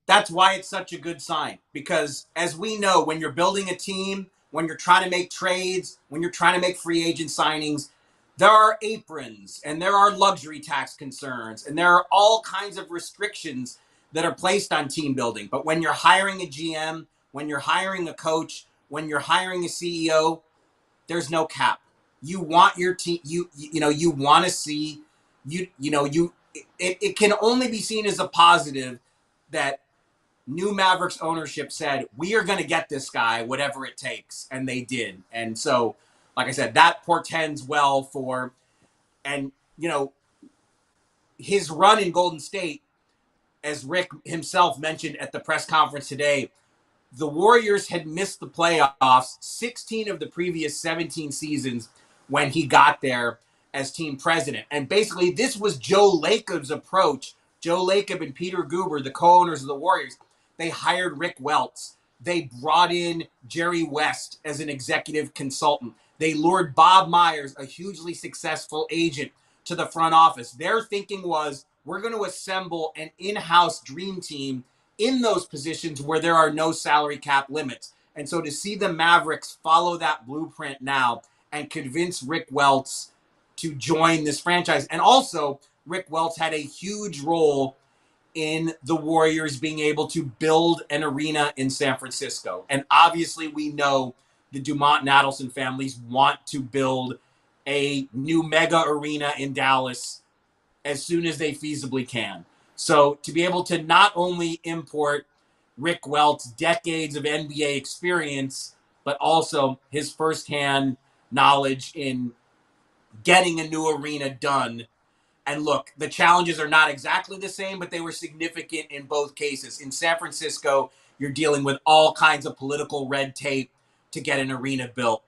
That's why it's such a good sign, because as we know, when you're building a team, when you're trying to make trades, when you're trying to make free agent signings, there are aprons and there are luxury tax concerns and there are all kinds of restrictions that are placed on team building. But when you're hiring a GM, when you're hiring a coach, when you're hiring a CEO, there's no cap. You want your team, you want to see, it can only be seen as a positive that new Mavericks ownership said, we are going to get this guy, whatever it takes. And they did. And so, like I said, that portends well for, and, his run in Golden State, as Rick himself mentioned at the press conference today, the Warriors had missed the playoffs 16 of the previous 17 seasons when he got there as team president. And basically, this was Joe Lacob's approach. Joe Lacob and Peter Guber, the co-owners of the Warriors, they hired Rick Welts. They brought in Jerry West as an executive consultant. They lured Bob Myers, a hugely successful agent, to the front office. Their thinking was, we're going to assemble an in-house dream team in those positions where there are no salary cap limits. And so to see the Mavericks follow that blueprint now and convince Rick Welts to join this franchise. And also, Rick Welts had a huge role in the Warriors being able to build an arena in San Francisco. And obviously we know the Dumont and Adelson families want to build a new mega arena in Dallas as soon as they feasibly can. So to be able to not only import Rick Welts' decades of NBA experience, but also his firsthand knowledge in getting a new arena done. And look, the challenges are not exactly the same, but they were significant in both cases. In San Francisco, you're dealing with all kinds of political red tape to get an arena built.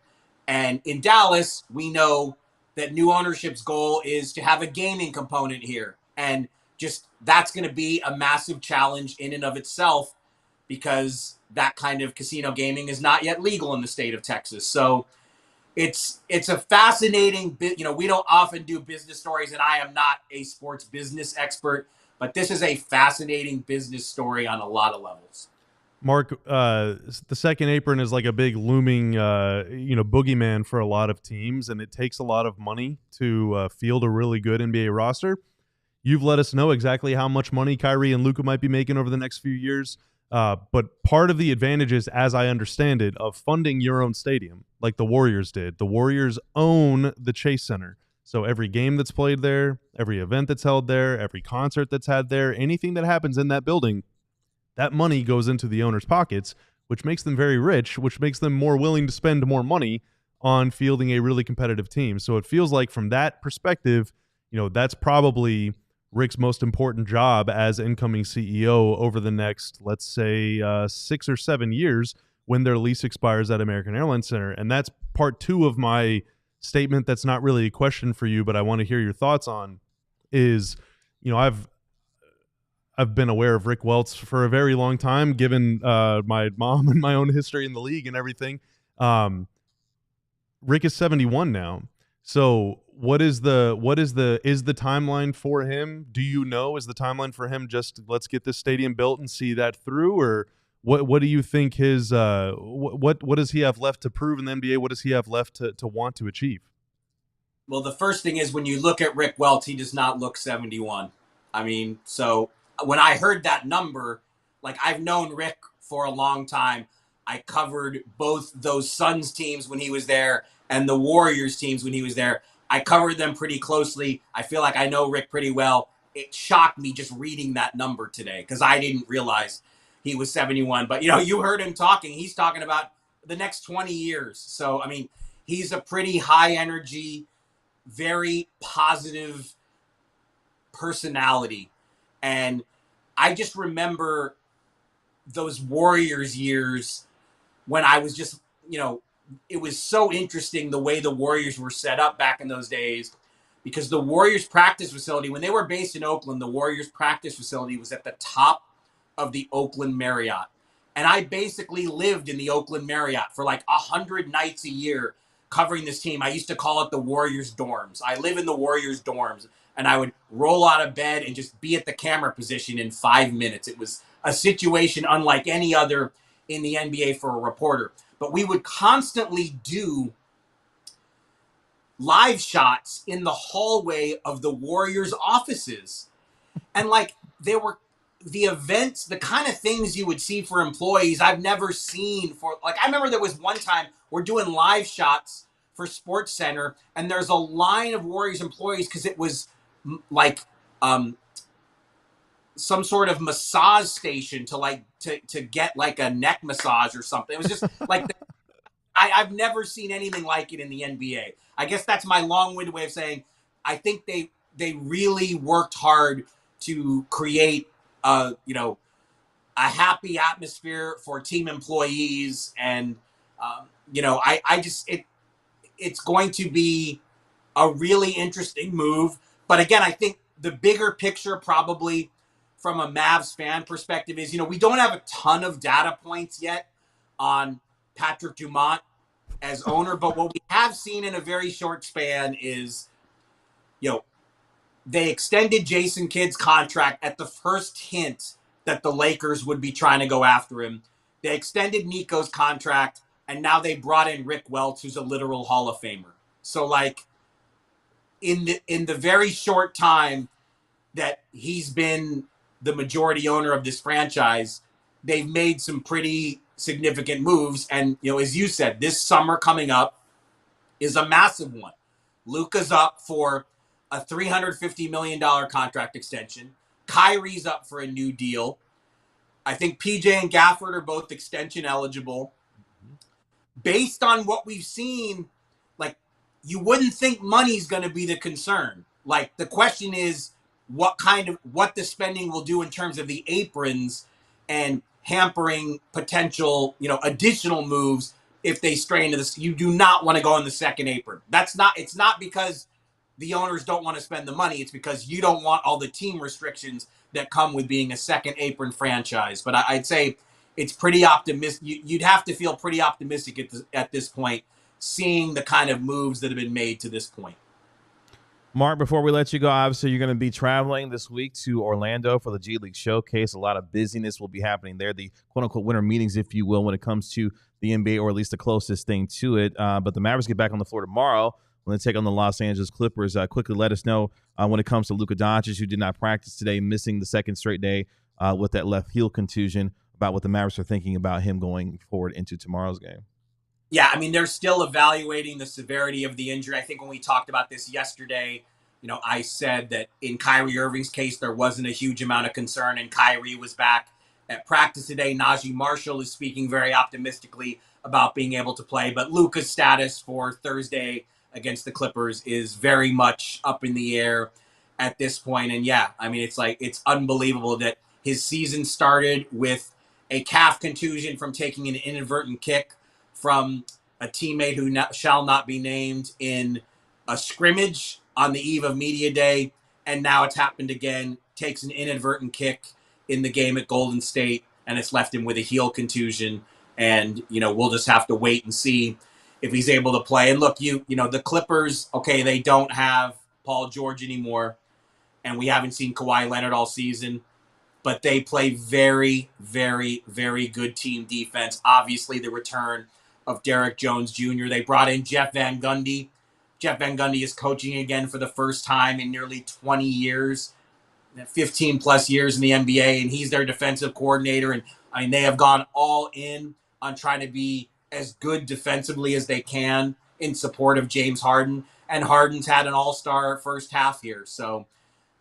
And in Dallas, we know that new ownership's goal is to have a gaming component here. And just that's going to be a massive challenge in and of itself, because that kind of casino gaming is not yet legal in the state of Texas. So it's a fascinating bit. We don't often do business stories, and I am not a sports business expert, but this is a fascinating business story on a lot of levels. Mark, the second apron is like a big looming, boogeyman for a lot of teams, and it takes a lot of money to field a really good NBA roster. You've let us know exactly how much money Kyrie and Luka might be making over the next few years. But part of the advantages, as I understand it, of funding your own stadium, like the Warriors did, the Warriors own the Chase Center. So every game that's played there, every event that's held there, every concert that's had there, anything that happens in that building, that money goes into the owner's pockets, which makes them very rich, which makes them more willing to spend more money on fielding a really competitive team. So it feels like from that perspective, that's probably Rick's most important job as incoming CEO over the next, let's say, 6 or 7 years when their lease expires at American Airlines Center. And that's part two of my statement that's not really a question for you, but I want to hear your thoughts on is, I've been aware of Rick Welts for a very long time, given my mom and my own history in the league and everything. Rick is 71 now. So is the timeline for him? Do you know, is the timeline for him just let's get this stadium built and see that through? Or what do you think his what does he have left to prove in the NBA? What does he have left to want to achieve? Well, the first thing is when you look at Rick Welts, he does not look 71. I mean, so when I heard that number, like, I've known Rick for a long time. I covered both those Suns teams when he was there and the Warriors teams when he was there. I covered them pretty closely. I feel like I know Rick pretty well. It shocked me just reading that number today because I didn't realize he was 71. But, you heard him talking. He's talking about the next 20 years. So, I mean, he's a pretty high energy, very positive personality. And I just remember those Warriors years when I was just, it was so interesting the way the Warriors were set up back in those days, because the Warriors practice facility, when they were based in Oakland, the Warriors practice facility was at the top of the Oakland Marriott. And I basically lived in the Oakland Marriott for like 100 nights a year covering this team. I used to call it the Warriors dorms. I live in the Warriors dorms. And I would roll out of bed and just be at the camera position in 5 minutes. It was a situation unlike any other in the NBA for a reporter. But we would constantly do live shots in the hallway of the Warriors offices. And there were the events, the kind of things you would see for employees I've never seen for, I remember there was one time we're doing live shots for Sports Center, and there's a line of Warriors employees because it was some sort of massage station to get a neck massage or something. It was just I've never seen anything like it in the NBA. I guess that's my long-winded way of saying I think they really worked hard to create a happy atmosphere for team employees, and it's going to be a really interesting move. But again, I think the bigger picture, probably from a Mavs fan perspective, is, we don't have a ton of data points yet on Patrick Dumont as owner. But what we have seen in a very short span is, they extended Jason Kidd's contract at the first hint that the Lakers would be trying to go after him. They extended Nico's contract, and now they brought in Rick Welts, who's a literal Hall of Famer. So, in the very short time that he's been the majority owner of this franchise, they've made some pretty significant moves. And, as you said, this summer coming up is a massive one. Luka's up for a $350 million contract extension. Kyrie's up for a new deal. I think PJ and Gafford are both extension eligible. Based on what we've seen, you wouldn't think money's going to be the concern. The question is what the spending will do in terms of the aprons and hampering potential, additional moves. if they stray into this. You do not want to go in the second apron. It's not because the owners don't want to spend the money. It's because you don't want all the team restrictions that come with being a second apron franchise. But I'd say it's pretty optimistic. You'd have to feel pretty optimistic at this point, seeing the kind of moves that have been made to this point. Mark, before we let you go, obviously you're going to be traveling this week to Orlando for the G League Showcase. A lot of busyness will be happening there, the quote-unquote winter meetings, if you will, when it comes to the NBA, or at least the closest thing to it. But the Mavericks get back on the floor tomorrow when they take on the Los Angeles Clippers. Quickly let us know when it comes to Luka Doncic, who did not practice today, missing the second straight day with that left heel contusion, about what the Mavericks are thinking about him going forward into tomorrow's game. Yeah, I mean, they're still evaluating the severity of the injury. I think when we talked about this yesterday, I said that in Kyrie Irving's case, there wasn't a huge amount of concern, and Kyrie was back at practice today. Najee Marshall is speaking very optimistically about being able to play, but Luka's status for Thursday against the Clippers is very much up in the air at this point. And yeah, I mean, it's unbelievable that his season started with a calf contusion from taking an inadvertent kick from a teammate who shall not be named in a scrimmage on the eve of media day, and now it's happened again. Takes an inadvertent kick in the game at Golden State, and it's left him with a heel contusion. And we'll just have to wait and see if he's able to play. And look, the Clippers, okay, they don't have Paul George anymore, and we haven't seen Kawhi Leonard all season, but they play very, very, very good team defense. Obviously, the return of Derrick Jones Jr. They brought in Jeff Van Gundy. Jeff Van Gundy is coaching again for the first time in nearly 20 years, 15 plus years in the NBA, and he's their defensive coordinator. And I mean, they have gone all in on trying to be as good defensively as they can in support of James Harden. And Harden's had an all-star first half here. So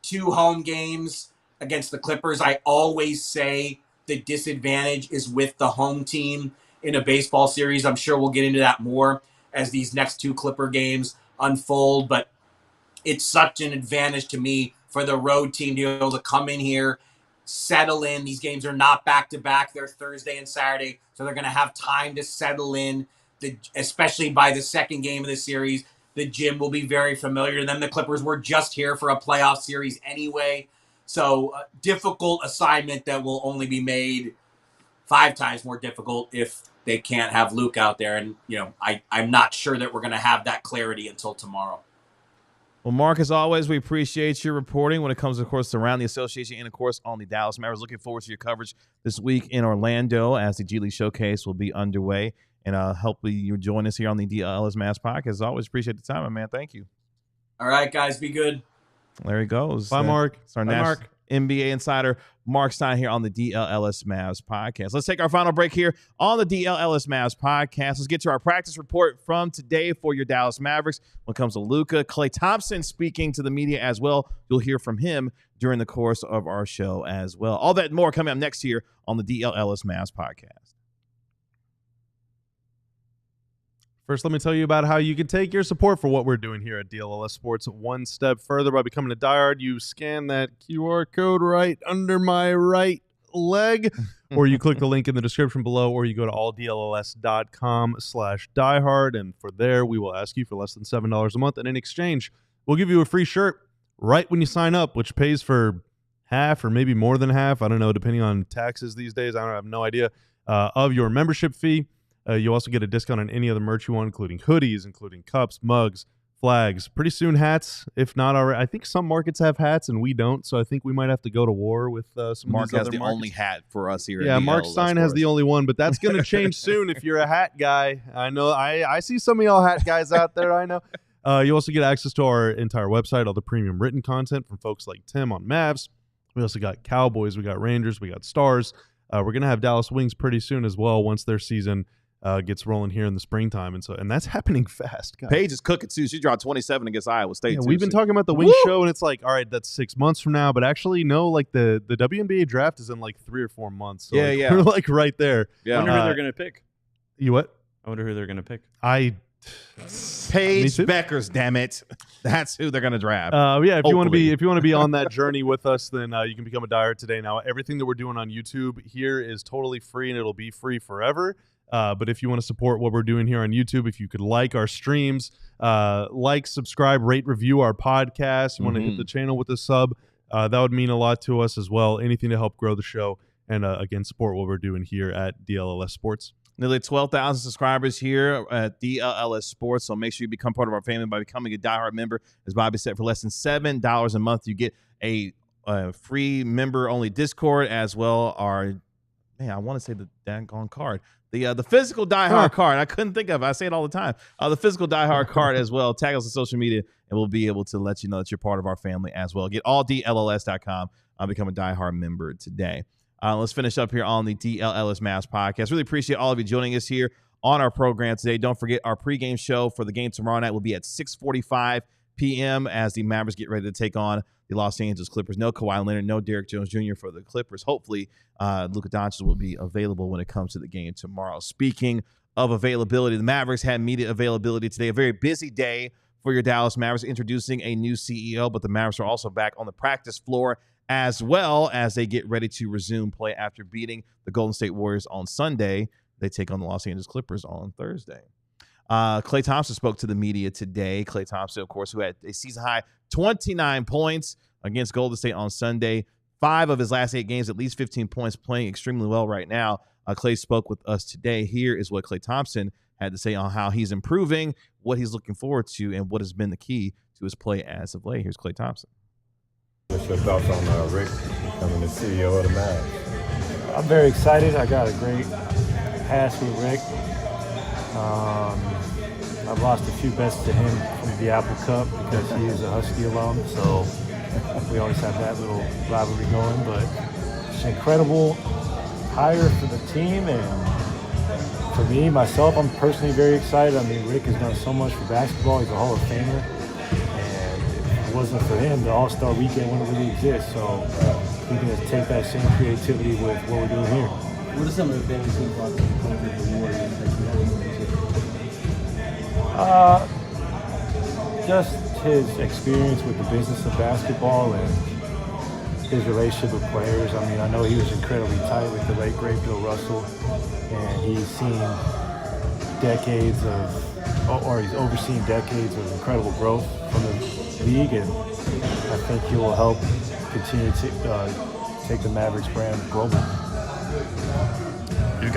2 home games against the Clippers. I always say the disadvantage is with the home team in a baseball series. I'm sure we'll get into that more as these next 2 Clipper games unfold, but it's such an advantage to me for the road team to be able to come in here, settle in. These games are not back-to-back. They're Thursday and Saturday, so they're going to have time to settle in, especially by the second game of the series. The gym will be very familiar to them. The Clippers were just here for a playoff series anyway, so a difficult assignment that will only be made 5 times more difficult if they can't have Luke out there. And, I'm not sure that we're going to have that clarity until tomorrow. Well, Mark, as always, we appreciate your reporting when it comes, of course, around the association and, of course, on the Dallas Mavericks. Looking forward to your coverage this week in Orlando as the G League Showcase will be underway. And hopefully you join us here on the DLLS Mavs Podcast. As always, appreciate the time, man. Thank you. All right, guys, be good. There he goes. Bye, Mark. It's our Mark. NBA insider, Marc Stein, here on the DLLS Mavs Podcast. Let's take our final break here on the DLLS Mavs Podcast. Let's get to our practice report from today for your Dallas Mavericks. When it comes to Luka, Klay Thompson speaking to the media as well. You'll hear from him during the course of our show as well. All that and more coming up next here on the DLLS Mavs Podcast. First, let me tell you about how you can take your support for what we're doing here at DLLS Sports one step further by becoming a diehard. You scan that QR code right under my right leg, or you click the link in the description below, or you go to alldlls.com/diehard, and for there, we will ask you for less than $7 a month, and in exchange, we'll give you a free shirt right when you sign up, which pays for half or maybe more than half, I don't know, depending on taxes these days, I have no idea, of your membership fee. You also get a discount on any other merch you want, including hoodies, including cups, mugs, flags. Pretty soon hats, if not already. I think some markets have hats and we don't, so I think we might have to go to war with some Mark of these has other the markets. only hat for us here. Yeah, Marc Stein has the only one, but that's going to change soon if you're a hat guy. I know. I see some of y'all hat guys out there, I know. You also get access to our entire website, all the premium written content from folks like Tim on Mavs. We also got Cowboys, we got Rangers, we got Stars. We're going to have Dallas Wings pretty soon as well once their season gets rolling here in the springtime, and that's happening fast, guys. Paige is cooking too. She dropped 27 against Iowa State. Yeah, too, we've been talking about the Wings show, and it's like, all right, that's 6 months from now, but actually, no, like the WNBA draft is in like 3 or 4 months. So Yeah. we're like right there. I wonder who they're going to pick. You what? I wonder who they're going to pick. Paige Beckers, damn it. That's who they're going to draft. Yeah, if you want to be on that journey with us, then you can become a diehard today. Now, everything that we're doing on YouTube here is totally free, and it'll be free forever. But if you want to support what we're doing here on YouTube, if you could like our streams, subscribe, rate, review our podcast, you want to hit the channel with a sub, that would mean a lot to us as well. Anything to help grow the show and, again, support what we're doing here at DLLS Sports. Nearly 12,000 subscribers here at DLLS Sports, so make sure you become part of our family by becoming a diehard member. As Bobby said, for less than $7 a month, you get a free member-only Discord, as well I want to say the daggone card. The physical diehard card. I couldn't think of it. I say it all the time. The physical diehard card as well. Tag us on social media, and we'll be able to let you know that you're part of our family as well. Get alldlls.com. Become a diehard member today. Let's finish up here on the DLLS Mavs Podcast. Really appreciate all of you joining us here on our program today. Don't forget our pregame show for the game tomorrow night will be at 6:45 p.m. as the Mavericks get ready to take on the Los Angeles Clippers. No Kawhi Leonard, no Derrick Jones Jr. for the Clippers. Hopefully, Luka will be available when it comes to the game tomorrow. Speaking of availability, the Mavericks had media availability today. A very busy day for your Dallas Mavericks, introducing a new CEO, but the Mavericks are also back on the practice floor as well as they get ready to resume play after beating the Golden State Warriors on Sunday. They take on the Los Angeles Clippers on Thursday. Klay Thompson spoke to the media today. Klay Thompson, of course, who had a season-high 29 points against Golden State on Sunday. 5 of his last 8 games, at least 15 points, playing extremely well right now. Klay spoke with us today. Here is what Klay Thompson had to say on how he's improving, what he's looking forward to, and what has been the key to his play as of late. Here's Klay Thompson. What's your thoughts on Rick becoming the CEO of the Mavs? I'm very excited. I got a great pass with Rick. I've lost a few bets to him from the Apple Cup because he is a Husky alum, so we always have that little rivalry going. But it's an incredible hire for the team, and for me, myself, I'm personally very excited. I mean, Rick has done so much for basketball. He's a Hall of Famer. If it wasn't for him, the All-Star Weekend wouldn't really exist. So we can just take that same creativity with what we're doing here. What are some of the things you brought to the culture of the Warriors that you have? Just his experience with the business of basketball and his relationship with players. I mean, I know he was incredibly tight with the late, great Bill Russell, and he's overseen decades of incredible growth from the league, and I think he will help continue to take the Mavericks brand global. You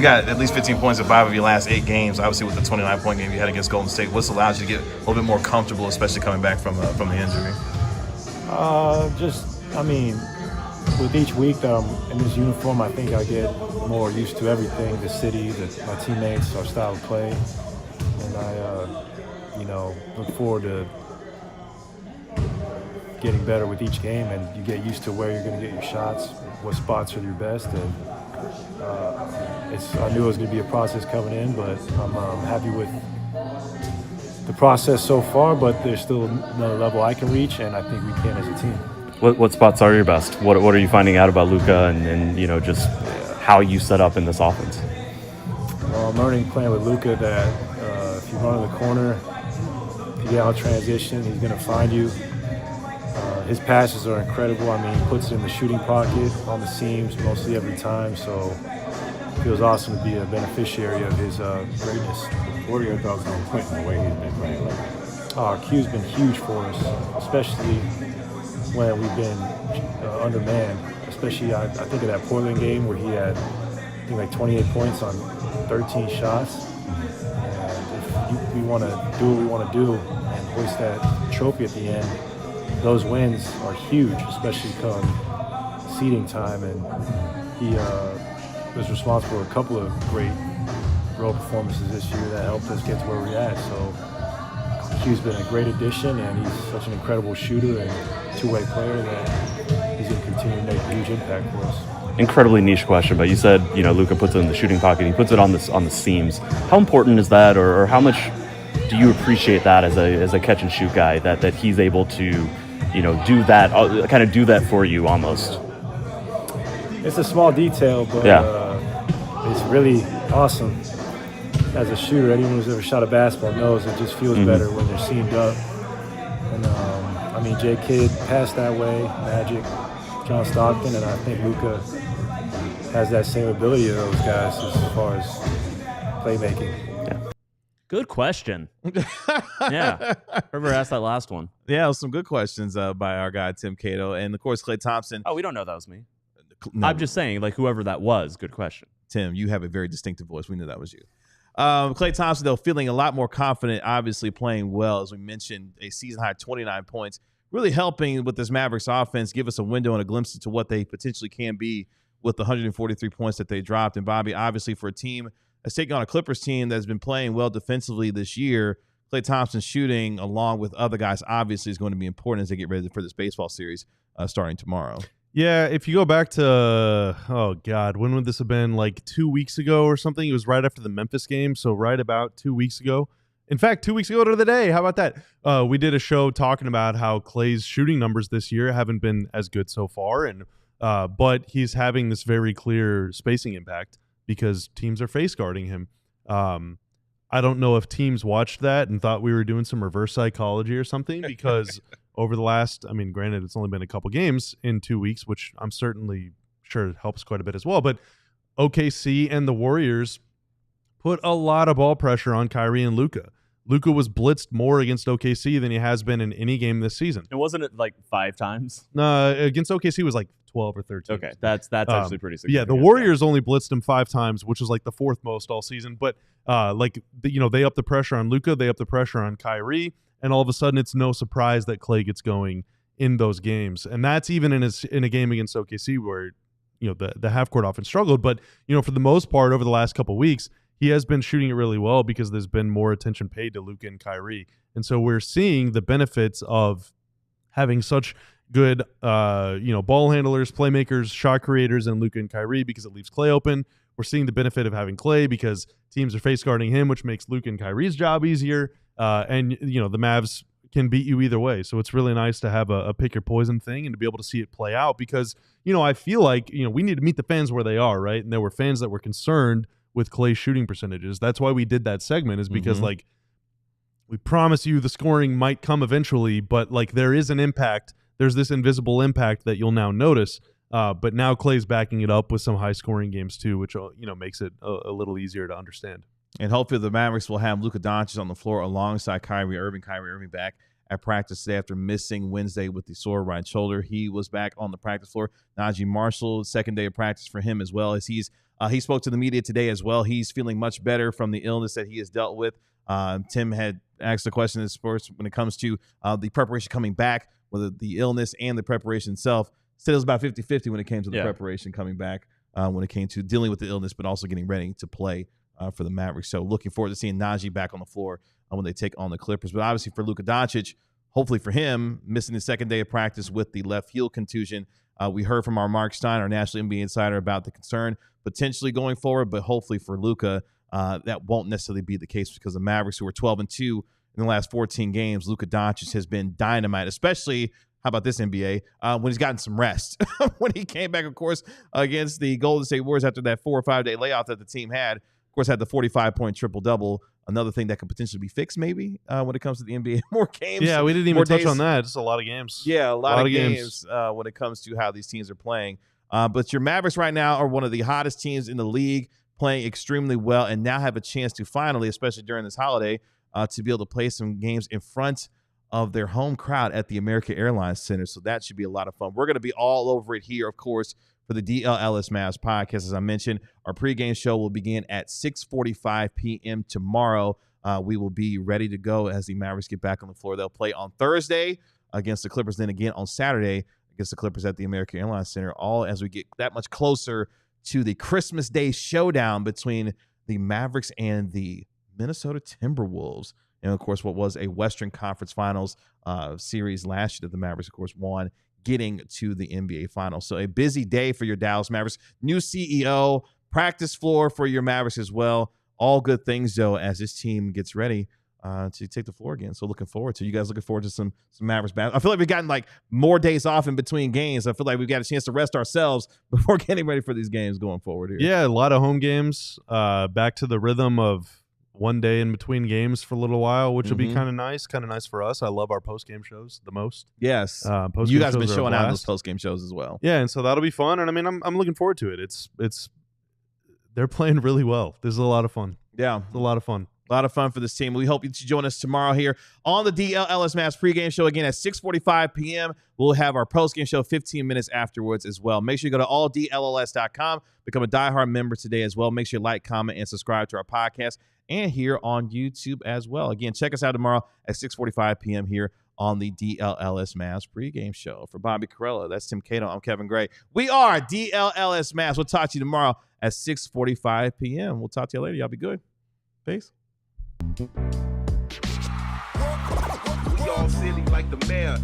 got at least 15 points in 5 of your last 8 games. Obviously, with the 29-point game you had against Golden State, what's allowed you to get a little bit more comfortable, especially coming back from the injury? With each week that I'm in this uniform, I think I get more used to everything, the city, my teammates, our style of play. And I, look forward to getting better with each game, and you get used to where you're going to get your shots, what spots are your best. And I knew it was going to be a process coming in, but I'm happy with the process so far, but there's still another level I can reach, and I think we can as a team. What spots are your best? What are you finding out about Luka and just how you set up in this offense? Well, I'm learning playing with Luka that if you run in the corner, if you get out transition, he's going to find you. His passes are incredible. I mean, he puts it in the shooting pocket on the seams mostly every time, so it feels awesome to be a beneficiary of his greatness. What are your thoughts on Quentin, the way he's been playing lately? Q's been huge for us, especially when we've been undermanned. Especially, I think of that Portland game where he had, 28 points on 13 shots. And if we want to do what we want to do and hoist that trophy at the end, those wins are huge, especially come seeding time. And he was responsible for a couple of great role performances this year that helped us get to where we're at. So Q's been a great addition, and he's such an incredible shooter and two-way player that he's going to continue to make a huge impact for us. Incredibly niche question, but you said, Luka puts it in the shooting pocket. He puts it on the seams. How important is that, or how much do you appreciate that as a catch and shoot guy that he's able to, do that, kind of do that for you almost? It's a small detail, but it's really awesome. As a shooter, anyone who's ever shot a basketball knows it just feels better when they're seamed up. And J. Kidd passed that way, Magic, John Stockton, and I think Luka has that same ability as those guys as far as playmaking. Good question. Yeah. Whoever asked that last one. Yeah, some good questions by our guy, Tim Cato. And, of course, Klay Thompson. Oh, we don't know that was me. No, I'm just saying, like, whoever that was, good question. Tim, you have a very distinctive voice. We knew that was you. Klay Thompson, though, feeling a lot more confident, obviously playing well. As we mentioned, a season-high 29 points, really helping with this Mavericks offense, give us a window and a glimpse into what they potentially can be with the 143 points that they dropped. And, Bobby, obviously for a team that's taking on a Clippers team that's been playing well defensively this year, Klay Thompson shooting along with other guys obviously is going to be important as they get ready for this baseball series starting tomorrow. Yeah, if you go back to, when would this have been? Like 2 weeks ago or something? It was right after the Memphis game, so right about 2 weeks ago. In fact, 2 weeks ago to the day. How about that? We did a show talking about how Klay's shooting numbers this year haven't been as good so far, and but he's having this very clear spacing impact because teams are face guarding him. I don't know if teams watched that and thought we were doing some reverse psychology or something because over the last, granted, it's only been a couple games in 2 weeks, which I'm certainly sure helps quite a bit as well. But OKC and the Warriors put a lot of ball pressure on Kyrie and Luka. Luka was blitzed more against OKC than he has been in any game this season. And wasn't it like 5 times? No, against OKC was like 12 or 13. Okay, that's actually pretty significant. Yeah, the Warriors only blitzed him 5 times, which is like the 4th most all season. But they up the pressure on Luka, they up the pressure on Kyrie, and all of a sudden it's no surprise that Klay gets going in those games. And that's even in a game against OKC where the half court offense struggled. But for the most part over the last couple weeks, he has been shooting it really well because there's been more attention paid to Luka and Kyrie. And so we're seeing the benefits of having such good, ball handlers, playmakers, shot creators, and Luka and Kyrie because it leaves Klay open. We're seeing the benefit of having Klay because teams are face guarding him, which makes Luka and Kyrie's job easier. And the Mavs can beat you either way. So it's really nice to have a pick your poison thing and to be able to see it play out because, I feel like, we need to meet the fans where they are, right? And there were fans that were concerned with Klay's shooting percentages. That's why we did that segment, is because we promise you the scoring might come eventually, but there is an impact. There's this invisible impact that you'll now notice. But now Klay's backing it up with some high scoring games too, which makes it a little easier to understand. And hopefully the Mavericks will have Luka on the floor alongside Kyrie Irving. Kyrie Irving back at practice today after missing Wednesday with the sore right shoulder. He was back on the practice floor. Najee Marshall, second day of practice for him as well, as he spoke to the media today as well. He's feeling much better from the illness that he has dealt with. Tim had asked the question in sports when it comes to the preparation coming back, whether the illness and the preparation itself. Said it was about 50-50 when it came to the preparation coming back, when it came to dealing with the illness, but also getting ready to play for the Mavericks. So looking forward to seeing Najee back on the floor when they take on the Clippers. But obviously for Luka, hopefully for him, missing the second day of practice with the left heel contusion. We heard from our Marc Stein, our national NBA insider, about the concern potentially going forward, but hopefully for Luka, that won't necessarily be the case because the Mavericks, who were 12-2 in the last 14 games, Luka Doncic has been dynamite, especially, how about this, NBA, when he's gotten some rest. When he came back, of course, against the Golden State Warriors after that 4 or 5 day layoff that the team had, of course, had the 45-point triple-double. Another thing that could potentially be fixed, maybe, when it comes to the NBA. More games. Yeah, we didn't even touch on that. Just a lot of games. Yeah, a lot of games when it comes to how these teams are playing. But your Mavericks right now are one of the hottest teams in the league, playing extremely well, and now have a chance to finally, especially during this holiday, to be able to play some games in front of their home crowd at the American Airlines Center. So that should be a lot of fun. We're going to be all over it here, of course, for the DLLS Mavs podcast. As I mentioned, our pregame show will begin at 6:45 p.m. tomorrow. We will be ready to go as the Mavericks get back on the floor. They'll play on Thursday against the Clippers, then again on Saturday against the Clippers at the American Airlines Center, all as we get that much closer to the Christmas Day showdown between the Mavericks and the Minnesota Timberwolves. And, of course, what was a Western Conference Finals series last year that the Mavericks, of course, won, getting to the NBA Finals. So a busy day for your Dallas Mavericks. New CEO, practice floor for your Mavericks as well. All good things, though, as this team gets ready to take the floor again. So looking forward to, you guys looking forward to some Mavericks basketball. I feel like we've gotten more days off in between games. I feel like we've got a chance to rest ourselves before getting ready for these games going forward here. Yeah, a lot of home games. Back to the rhythm of one day in between games for a little while, which will be Mhm. kind of nice for us. I love our post-game shows the most. Yes. Post-game You guys have been shows are a showing out in those blast. post-game shows as well. Yeah, and so that'll be fun, and I mean, I'm looking forward to it. It's they're playing really well. This is a lot of fun. Yeah. It's a lot of fun. A lot of fun for this team. We hope you join us tomorrow here on the DLLS Mavs pregame show again at 6:45 p.m. We'll have our postgame show 15 minutes afterwards as well. Make sure you go to alldlls.com, become a diehard member today as well. Make sure you like, comment, and subscribe to our podcast and here on YouTube as well. Again, check us out tomorrow at 6:45 p.m. here on the DLLS Mavs pregame show. For Bobby Corella, that's Tim Cato. I'm Kevin Gray. We are DLLS Mavs. We'll talk to you tomorrow at 6:45 p.m. We'll talk to you later. Y'all be good. Peace. We all silly like the mayor.